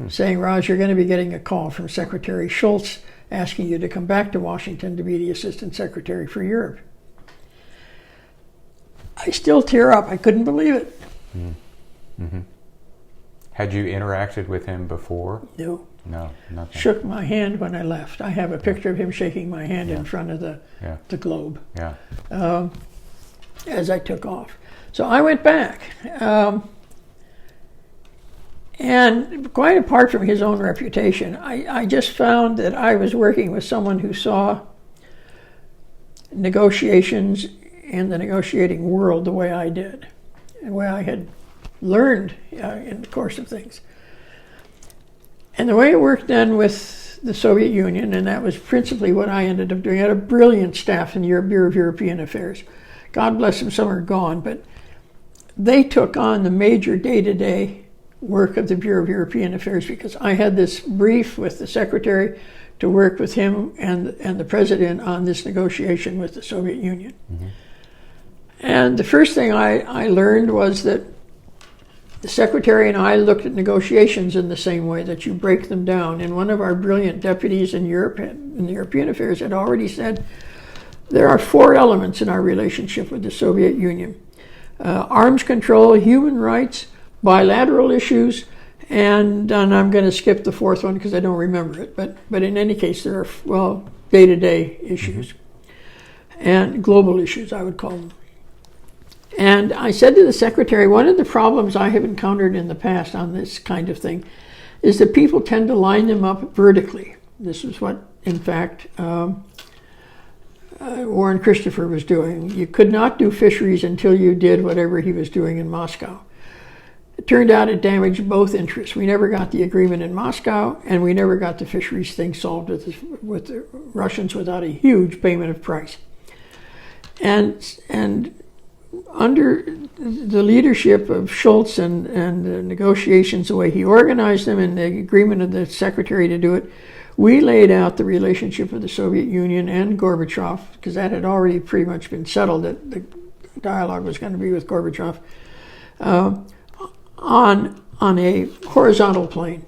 saying, "Roz, you're going to be getting a call from Secretary Schultz asking you to come back to Washington to be the Assistant Secretary for Europe." I still tear up. I couldn't believe it. Had you interacted with him before? No. No, nothing. Shook my hand when I left. I have a picture of him shaking my hand in front of the Globe as I took off. So I went back. And quite apart from his own reputation, I just found that I was working with someone who saw negotiations and the negotiating world the way I did. and what I had learned in the course of things. And the way it worked then with the Soviet Union, and that was principally what I ended up doing. I had a brilliant staff in the Bureau of European Affairs. God bless them, some are gone, but they took on the major day-to-day work of the Bureau of European Affairs because I had this brief with the secretary to work with him and the president on this negotiation with the Soviet Union. Mm-hmm. And the first thing I learned was that the secretary and I looked at negotiations in the same way, that you break them down. And one of our brilliant deputies in Europe, in the European Affairs, had already said there are 4 elements in our relationship with the Soviet Union. Arms control, human rights, bilateral issues, and I'm going to skip the 4th one because I don't remember it. But in any case, there are, day-to-day issues and global issues, I would call them. And I said to the secretary, one of the problems I have encountered in the past on this kind of thing is that people tend to line them up vertically. This is what, in fact, Warren Christopher was doing. You could not do fisheries until you did whatever he was doing in Moscow. It turned out it damaged both interests. We never got the agreement in Moscow, and we never got the fisheries thing solved with the Russians without a huge payment of price. And under the leadership of Schultz and the negotiations, the way he organized them and the agreement of the secretary to do it, we laid out the relationship with the Soviet Union and Gorbachev, because that had already pretty much been settled that the dialogue was going to be with Gorbachev, on a horizontal plane.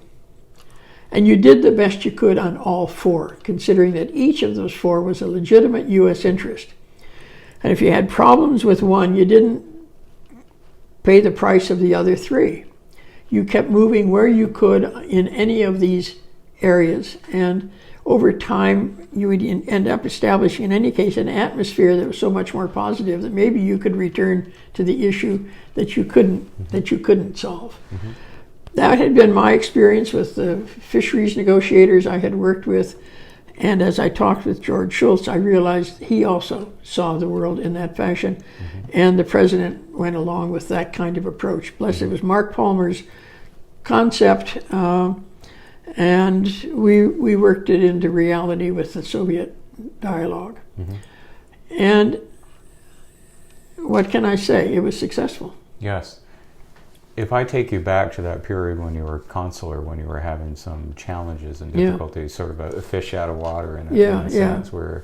And you did the best you could on all 4, considering that each of those 4 was a legitimate U.S. interest. And if you had problems with one, you didn't pay the price of the other 3. You kept moving where you could in any of these areas. And over time, you would end up establishing, in any case, an atmosphere that was so much more positive that maybe you could return to the issue that you couldn't solve. Mm-hmm. That had been my experience with the fisheries negotiators I had worked with. And as I talked with George Schultz, I realized he also saw the world in that fashion. Mm-hmm. And the president went along with that kind of approach. Plus, it was Mark Palmer's concept, and we worked it into reality with the Soviet dialogue. Mm-hmm. And what can I say? It was successful. Yes. If I take you back to that period when you were consular, when you were having some challenges and difficulties, sort of a fish out of water in a sense, where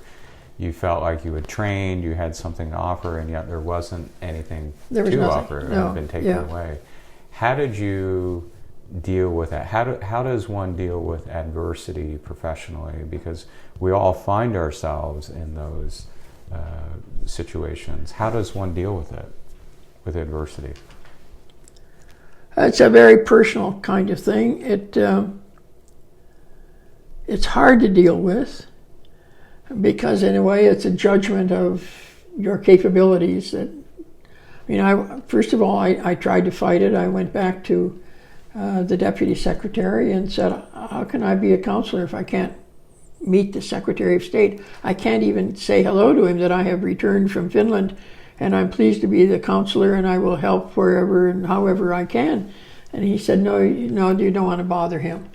you felt like you had trained, you had something to offer, and yet there wasn't anything to offer. It had been taken away. How did you deal with that? How does one deal with adversity professionally? Because we all find ourselves in those situations. How does one deal with it, with adversity? It's a very personal kind of thing. It's hard to deal with because, in a way, it's a judgment of your capabilities. First of all, I tried to fight it. I went back to the deputy secretary and said, how can I be a counselor if I can't meet the Secretary of State? I can't even say hello to him that I have returned from Finland and I'm pleased to be the counselor and I will help wherever and however I can. And he said, no, you don't want to bother him.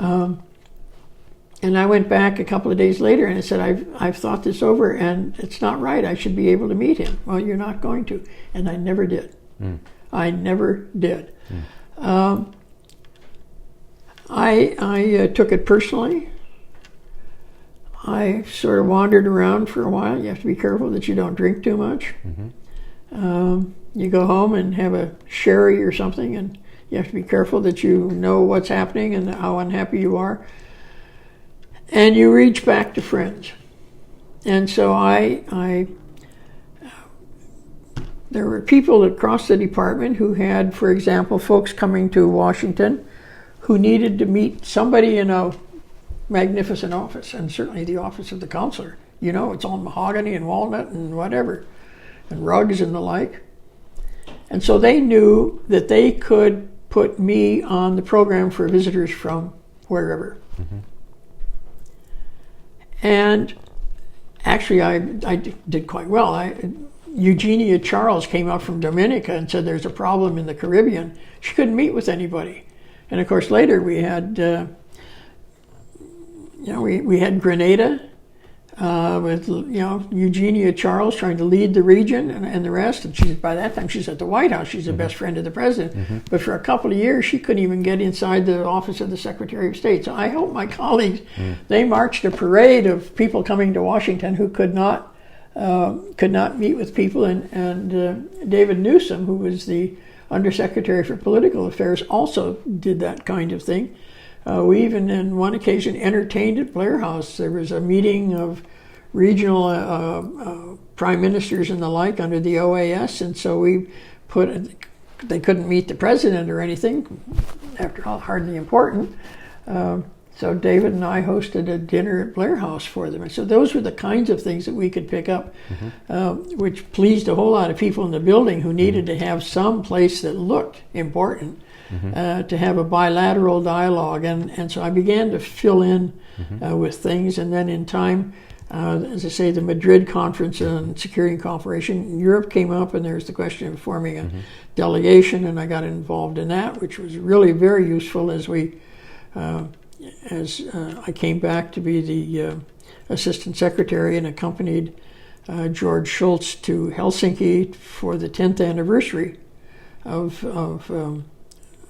And I went back a couple of days later and I said, I've thought this over and it's not right. I should be able to meet him. Well, you're not going to. And I never did. I never did. I took it personally. I sort of wandered around for a while. You have to be careful that you don't drink too much. Mm-hmm. You go home and have a sherry or something, and you have to be careful that you know what's happening and how unhappy you are. And you reach back to friends. And so there were people across the department who had, for example, folks coming to Washington who needed to meet somebody in a magnificent office, and certainly the office of the counselor. You know, it's all mahogany and walnut and whatever, and rugs and the like. And so they knew that they could put me on the program for visitors from wherever. Mm-hmm. And actually, I did quite well. Eugenia Charles came up from Dominica and said there's a problem in the Caribbean, she couldn't meet with anybody. And of course later we had, we had Grenada with Eugenia Charles trying to lead the region and the rest. And by that time she's at the White House. She's the best friend of the president. But for a couple of years she couldn't even get inside the office of the Secretary of State. So I hope my colleagues, they marched a parade of people coming to Washington who could not meet with people. And David Newsom, who was the Undersecretary for Political Affairs, also did that kind of thing. We even, on one occasion, entertained at Blair House. There was a meeting of regional prime ministers and the like under the OAS, and so they couldn't meet the president or anything, after all, hardly important. So David and I hosted a dinner at Blair House for them. And so those were the kinds of things that we could pick up, which pleased a whole lot of people in the building who needed to have some place that looked important. To have a bilateral dialogue, and so I began to fill in with things, and then in time, as I say, the Madrid Conference on Security and Cooperation in Europe came up, and there's the question of forming a delegation, and I got involved in that, which was really very useful as I came back to be the Assistant Secretary and accompanied George Shultz to Helsinki for the 10th anniversary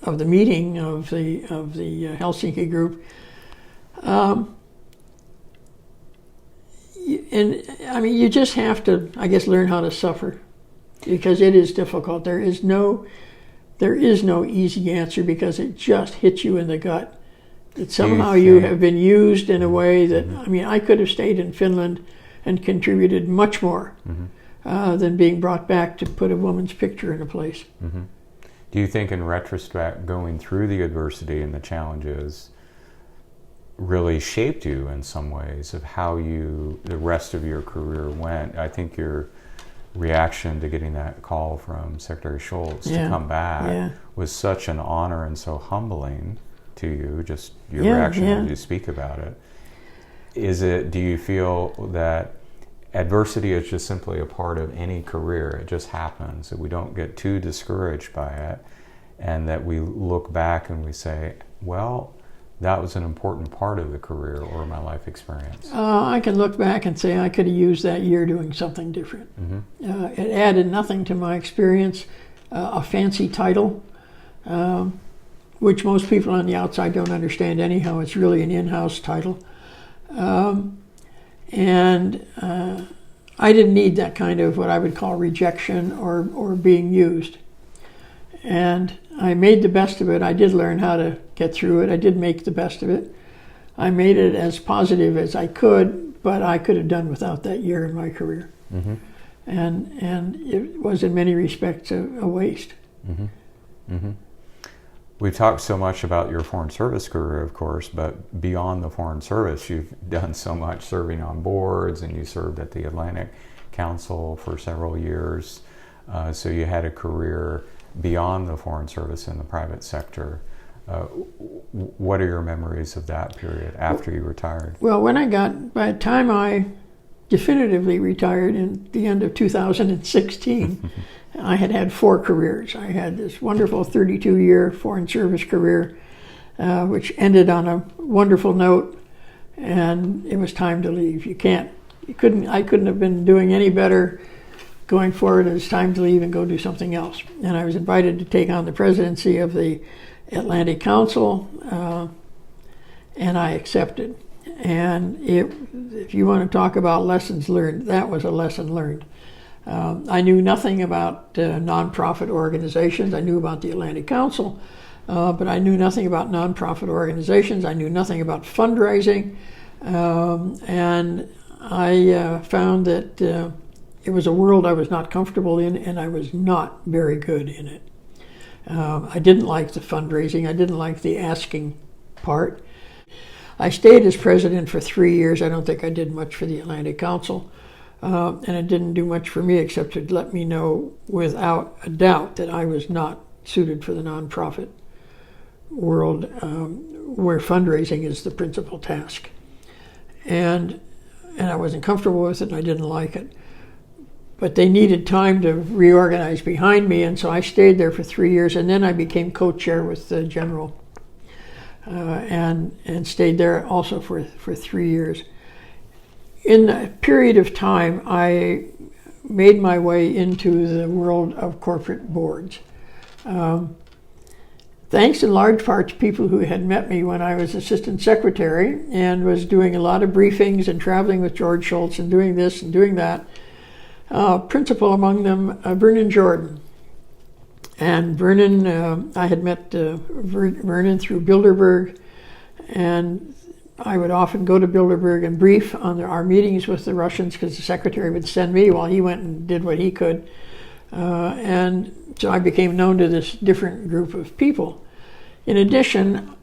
of the meeting of the Helsinki group, and I mean, you just have to, I guess, learn how to suffer, because it is difficult. There is no easy answer, because it just hits you in the gut that somehow you have been used in a way that, I mean, I could have stayed in Finland and contributed much more than being brought back to put a woman's picture in a place. Do you think, in retrospect, going through the adversity and the challenges really shaped you in some ways of how the rest of your career went? I think your reaction to getting that call from Secretary Shultz to come back was such an honor and so humbling to you, just your reaction as you speak about it. Do you feel that adversity is just simply a part of any career? It just happens, that we don't get too discouraged by it, and that we look back and we say, well, that was an important part of the career or my life experience? I can look back and say I could have used that year doing something different. It added nothing to my experience. A fancy title, which most people on the outside don't understand anyhow. It's really an in-house title. And I didn't need that kind of what I would call rejection or being used. And I made the best of it. I did learn how to get through it. I did make the best of it. I made it as positive as I could, but I could have done without that year in my career. And it was in many respects a waste. We've talked so much about your Foreign Service career, of course, but beyond the Foreign Service, you've done so much serving on boards, and you served at the Atlantic Council for several years. So you had a career beyond the Foreign Service in the private sector. What are your memories of that period after you retired? Well, by the time I definitively retired in the end of 2016, I had 4 careers. I had this wonderful 32-year Foreign Service career, which ended on a wonderful note, and it was time to leave. I couldn't have been doing any better going forward. It was time to leave and go do something else. And I was invited to take on the presidency of the Atlantic Council, and I accepted. And if you want to talk about lessons learned, that was a lesson learned. I knew nothing about nonprofit organizations. I knew about the Atlantic Council, but I knew nothing about nonprofit organizations. I knew nothing about fundraising, and I found that it was a world I was not comfortable in, and I was not very good in it. I didn't like the fundraising. I didn't like the asking part. I stayed as president for 3 years. I don't think I did much for the Atlantic Council. And it didn't do much for me except to let me know without a doubt that I was not suited for the nonprofit world, where fundraising is the principal task. And I wasn't comfortable with it, and I didn't like it. but they needed time to reorganize behind me, and so I stayed there for 3 years, and then I became co-chair with the general, and stayed there also for 3 years. In a period of time, I made my way into the world of corporate boards. Thanks in large part to people who had met me when I was assistant secretary and was doing a lot of briefings and traveling with George Shultz and doing this and doing that. Principal among them, Vernon Jordan. And Vernon, I had met Vernon through Bilderberg, and I would often go to Bilderberg and brief on our meetings with the Russians because the secretary would send me while he went and did what he could. And so I became known to this different group of people. In addition,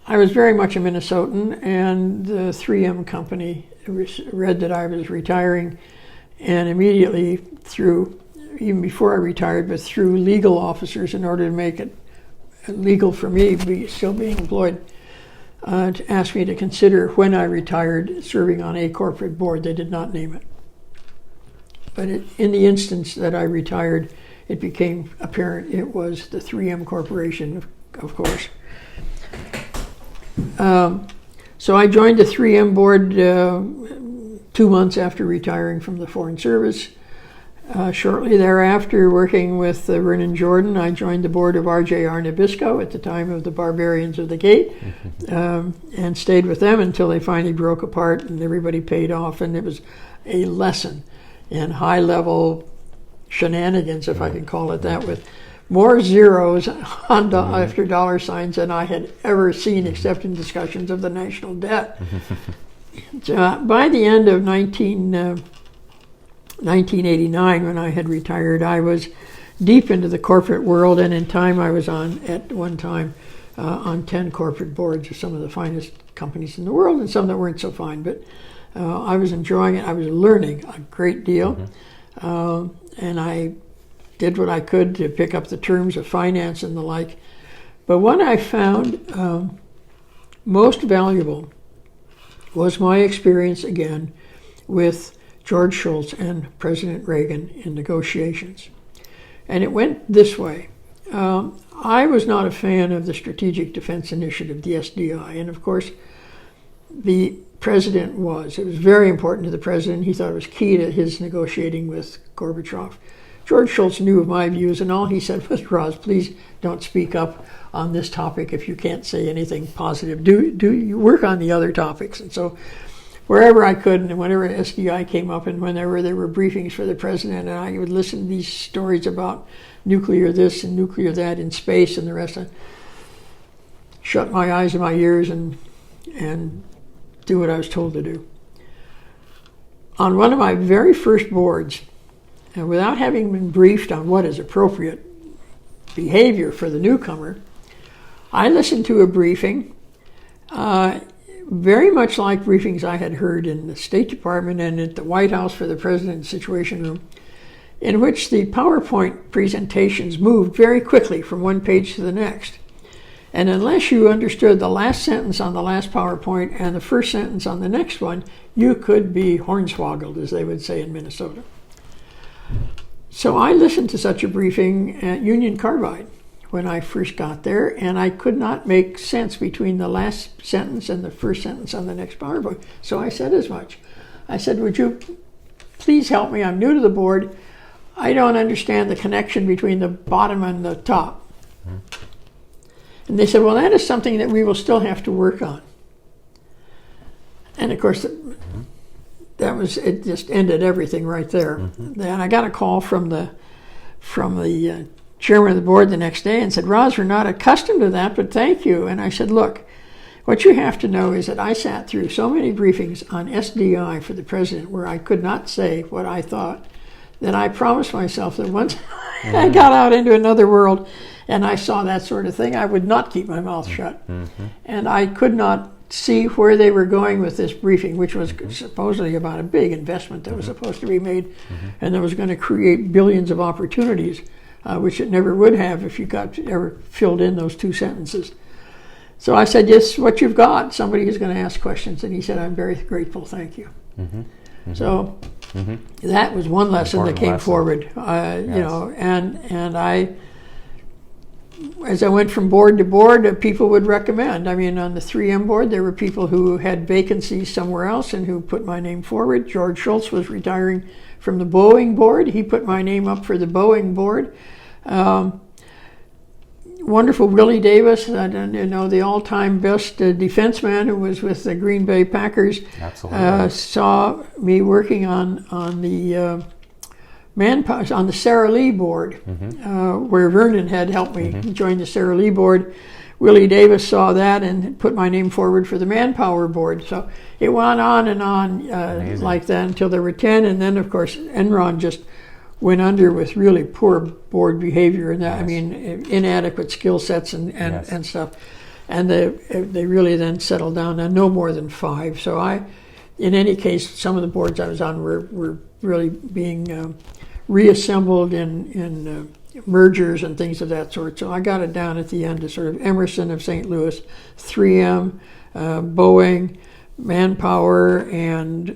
I was very much a Minnesotan, and the 3M company read that I was retiring, and immediately even before I retired, but through legal officers in order to make it legal for me still being employed, to ask me to consider when I retired serving on a corporate board. They did not name it. But in the instance that I retired, it became apparent it was the 3M Corporation, of course. So I joined the 3M board 2 months after retiring from the Foreign Service. Shortly thereafter, working with Vernon Jordan, I joined the board of RJR Nabisco at the time of the Barbarians of the Gate, and stayed with them until they finally broke apart and everybody paid off, and it was a lesson in high-level shenanigans, if I can call it that, with more zeros on after dollar signs than I had ever seen, except in discussions of the national debt. So, by the end of 1989, when I had retired, I was deep into the corporate world, and in time I was at one time on 10 corporate boards of some of the finest companies in the world, and some that weren't so fine, but I was enjoying it. I was learning a great deal, and I did what I could to pick up the terms of finance and the like. But what I found most valuable was my experience again with George Shultz and President Reagan in negotiations. And it went this way. I was not a fan of the Strategic Defense Initiative, the SDI, and of course the president was. It was very important to the president. He thought it was key to his negotiating with Gorbachev. George Shultz knew of my views, and all he said was, Roz, please don't speak up on this topic if you can't say anything positive. Do you work on the other topics? And so wherever I could, and whenever SDI came up, and whenever there were briefings for the president, and I would listen to these stories about nuclear this and nuclear that in space and the rest, I shut my eyes and my ears and do what I was told to do. On one of my very first boards, without having been briefed on what is appropriate behavior for the newcomer, I listened to a briefing very much like briefings I had heard in the State Department and at the White House for the President's Situation Room, in which the PowerPoint presentations moved very quickly from one page to the next. And unless you understood the last sentence on the last PowerPoint and the first sentence on the next one, you could be hornswoggled, as they would say in Minnesota. So I listened to such a briefing at Union Carbide when I first got there, and I could not make sense between the last sentence and the first sentence on the next PowerPoint. So I said as much. I said, would you please help me? I'm new to the board. I don't understand the connection between the bottom and the top. And they said, well, that is something that we will still have to work on. And of course, it just ended everything right there. Then I got a call from the chairman of the board the next day and said, Roz, we're not accustomed to that, but thank you. And I said, look, what you have to know is that I sat through so many briefings on SDI for the president where I could not say what I thought, that I promised myself that once I got out into another world and I saw that sort of thing, I would not keep my mouth shut. And I could not see where they were going with this briefing, which was supposedly about a big investment that was supposed to be made and that was going to create billions of opportunities, which it never would have if you got ever filled in those two sentences. So I said, yes, what you've got, somebody is going to ask questions. And he said, I'm very grateful, thank you. So That was one lesson that Important came lesson. forward. Yes. You know, and I, as I went from board to board, people would recommend. I mean, on the 3M board, there were people who had vacancies somewhere else and who put my name forward. George Schultz was retiring from the Boeing board. He put my name up for the Boeing board. Wonderful Willie Davis, the all-time best defenseman who was with the Green Bay Packers, Absolutely. saw me working on the on the Sara Lee board, where Vernon had helped me join the Sara Lee board. Willie Davis saw that and put my name forward for the Manpower board. So it went on and on like that until there were 10, and then of course Enron just went under with really poor board behavior, and that, I mean, inadequate skill sets and stuff. And they really then settled down to no more than 5. So in any case, some of the boards I was on were really being reassembled in mergers and things of that sort. So I got it down at the end to sort of Emerson of St. Louis, 3M, Boeing, Manpower, and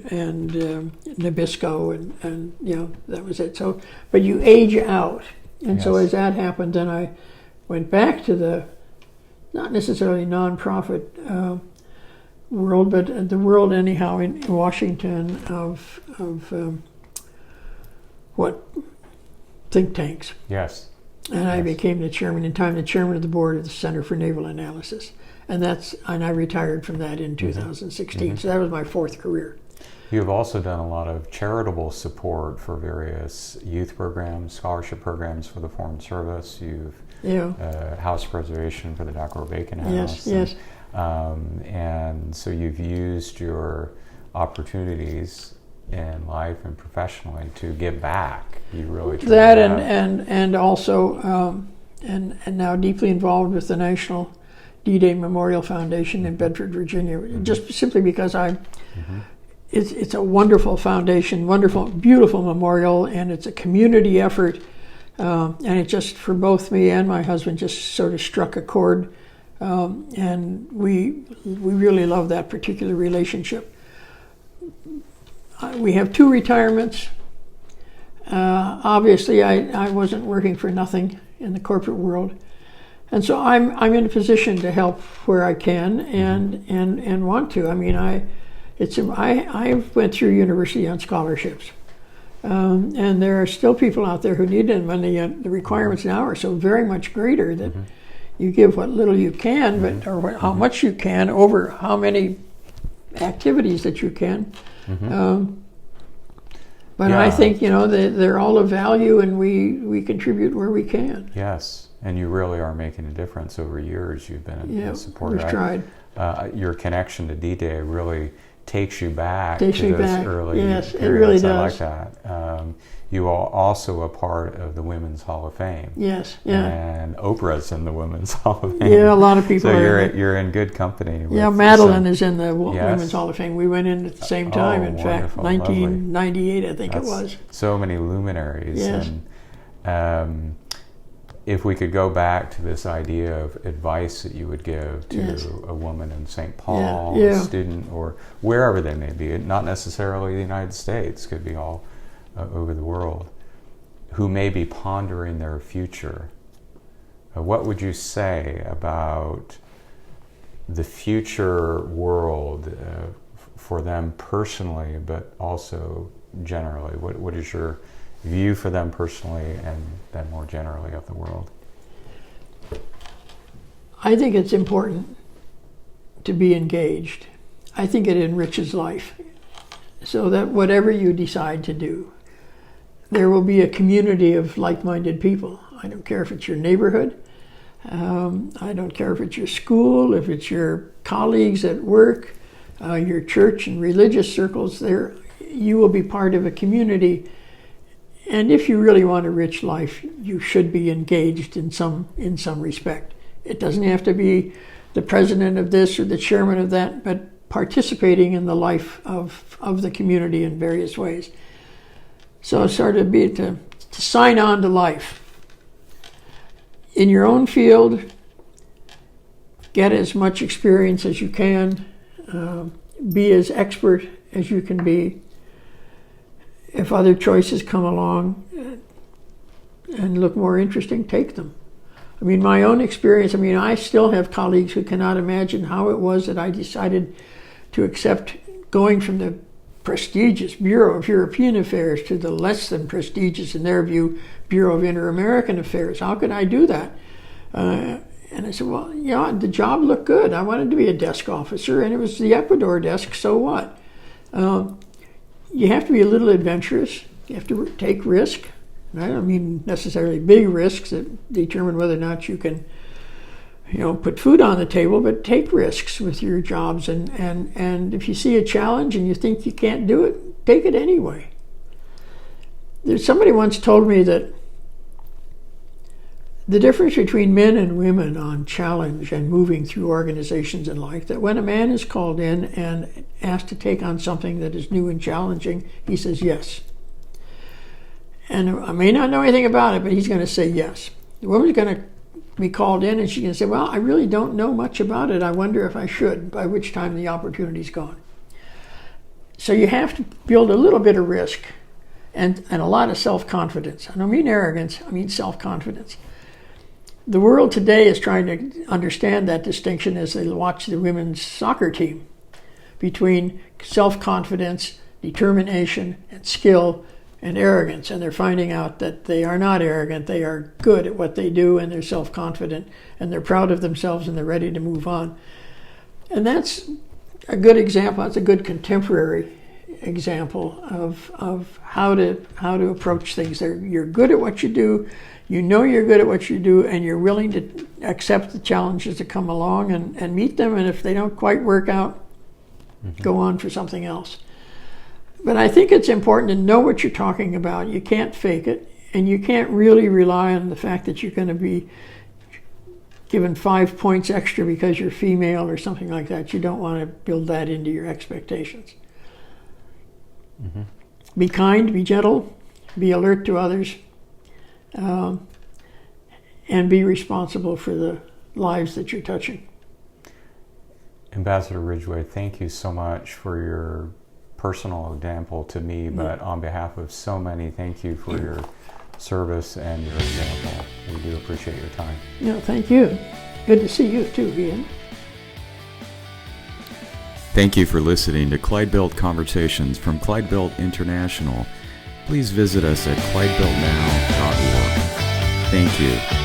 Nabisco, and you know, that was it. So, but you age out, and so as that happened, then I went back to the not necessarily nonprofit world, but the world anyhow in Washington of what think tanks. Yes. And I became the chairman the chairman of the board of the Center for Naval Analysis. And I retired from that in 2016. So that was my 4th career. You've also done a lot of charitable support for various youth programs, scholarship programs for the Foreign Service. You've house preservation for the Dr. Bacon House. Yes. And so you've used your opportunities in life and professionally to give back. You really that and also and now deeply involved with the National D-Day Memorial Foundation in Bedford, Virginia, just simply because it's a wonderful foundation, wonderful, beautiful memorial, and it's a community effort, and it just, for both me and my husband, just sort of struck a chord, and we really love that particular relationship. We have 2 retirements. Obviously, I wasn't working for nothing in the corporate world. And so I'm in a position to help where I can and want to. I mean, I went through university on scholarships, and there are still people out there who need them. And the requirements now are so very much greater that you give what little you can, but how much you can over how many activities that you can. But I think they're all of value, and we contribute where we can. Yes. And you really are making a difference over years. You've been a supporter. We've tried. Your connection to D-Day really takes you back to those early Yes, periods. it really does. I like that. You are also a part of the Women's Hall of Fame. Yes, yeah. And Oprah's in the Women's Hall of Fame. Yeah, a lot of people so are. You're in good company. Madeline is in the Women's Hall of Fame. We went in at the same time. In fact, 1998, I think it was. So many luminaries. Yes. And, if we could go back to this idea of advice that you would give to a woman in St. Paul, a student, or wherever they may be, not necessarily the United States, could be all over the world, who may be pondering their future, what would you say about the future world for them personally, but also generally? What is your view for them personally and then more generally of the world? I think it's important to be engaged. I think it enriches life, so that whatever you decide to do, there will be a community of like-minded people. I don't care if it's your neighborhood. I don't care if it's your school, if it's your colleagues at work, your church and religious circles. There, you will be part of a community. And if you really want a rich life, you should be engaged in some respect. It doesn't have to be the president of this or the chairman of that, but participating in the life of the community in various ways. So sort of be to sign on to life. In your own field, get as much experience as you can, be as expert as you can be. if other choices come along and look more interesting, take them. I mean, my own experience, I still have colleagues who cannot imagine how it was that I decided to accept going from the prestigious Bureau of European Affairs to the less than prestigious, in their view, Bureau of Inter-American Affairs. How could I do that? And I said, well, yeah, the job looked good. I wanted to be a desk officer, and it was the Ecuador desk, so what? You have to be a little adventurous. You have to take risk. I don't mean necessarily big risks that determine whether or not you can, put food on the table, but take risks with your jobs. And if you see a challenge and you think you can't do it, take it anyway. Somebody once told me that the difference between men and women on challenge and moving through organizations and like that, when a man is called in and asked to take on something that is new and challenging, he says yes. And I may not know anything about it, but he's going to say yes. The woman's going to be called in and she's going to say, well, I really don't know much about it. I wonder if I should, by which time the opportunity's gone. So you have to build a little bit of risk and a lot of self-confidence. I don't mean arrogance, I mean self-confidence. The world today is trying to understand that distinction as they watch the women's soccer team between self-confidence, determination, and skill, and arrogance, and they're finding out that they are not arrogant, they are good at what they do, and they're self-confident, and they're proud of themselves, and they're ready to move on. And that's a good example, that's a good contemporary example of how to approach things. You're good at what you do, you know you're good at what you do, and you're willing to accept the challenges that come along and meet them, and if they don't quite work out, go on for something else. But I think it's important to know what you're talking about. You can't fake it, and you can't really rely on the fact that you're going to be given 5 points extra because you're female or something like that. You don't want to build that into your expectations. Be kind, be gentle, be alert to others, and be responsible for the lives that you're touching. Ambassador Ridgway, thank you so much for your personal example to me, but on behalf of so many, thank you for your service and your example. We do appreciate your time. No, thank you. Good to see you too, Ian. Thank you for listening to Clydebuilt Conversations from Clydebuilt International. Please visit us at clydebuiltnow.org. Thank you.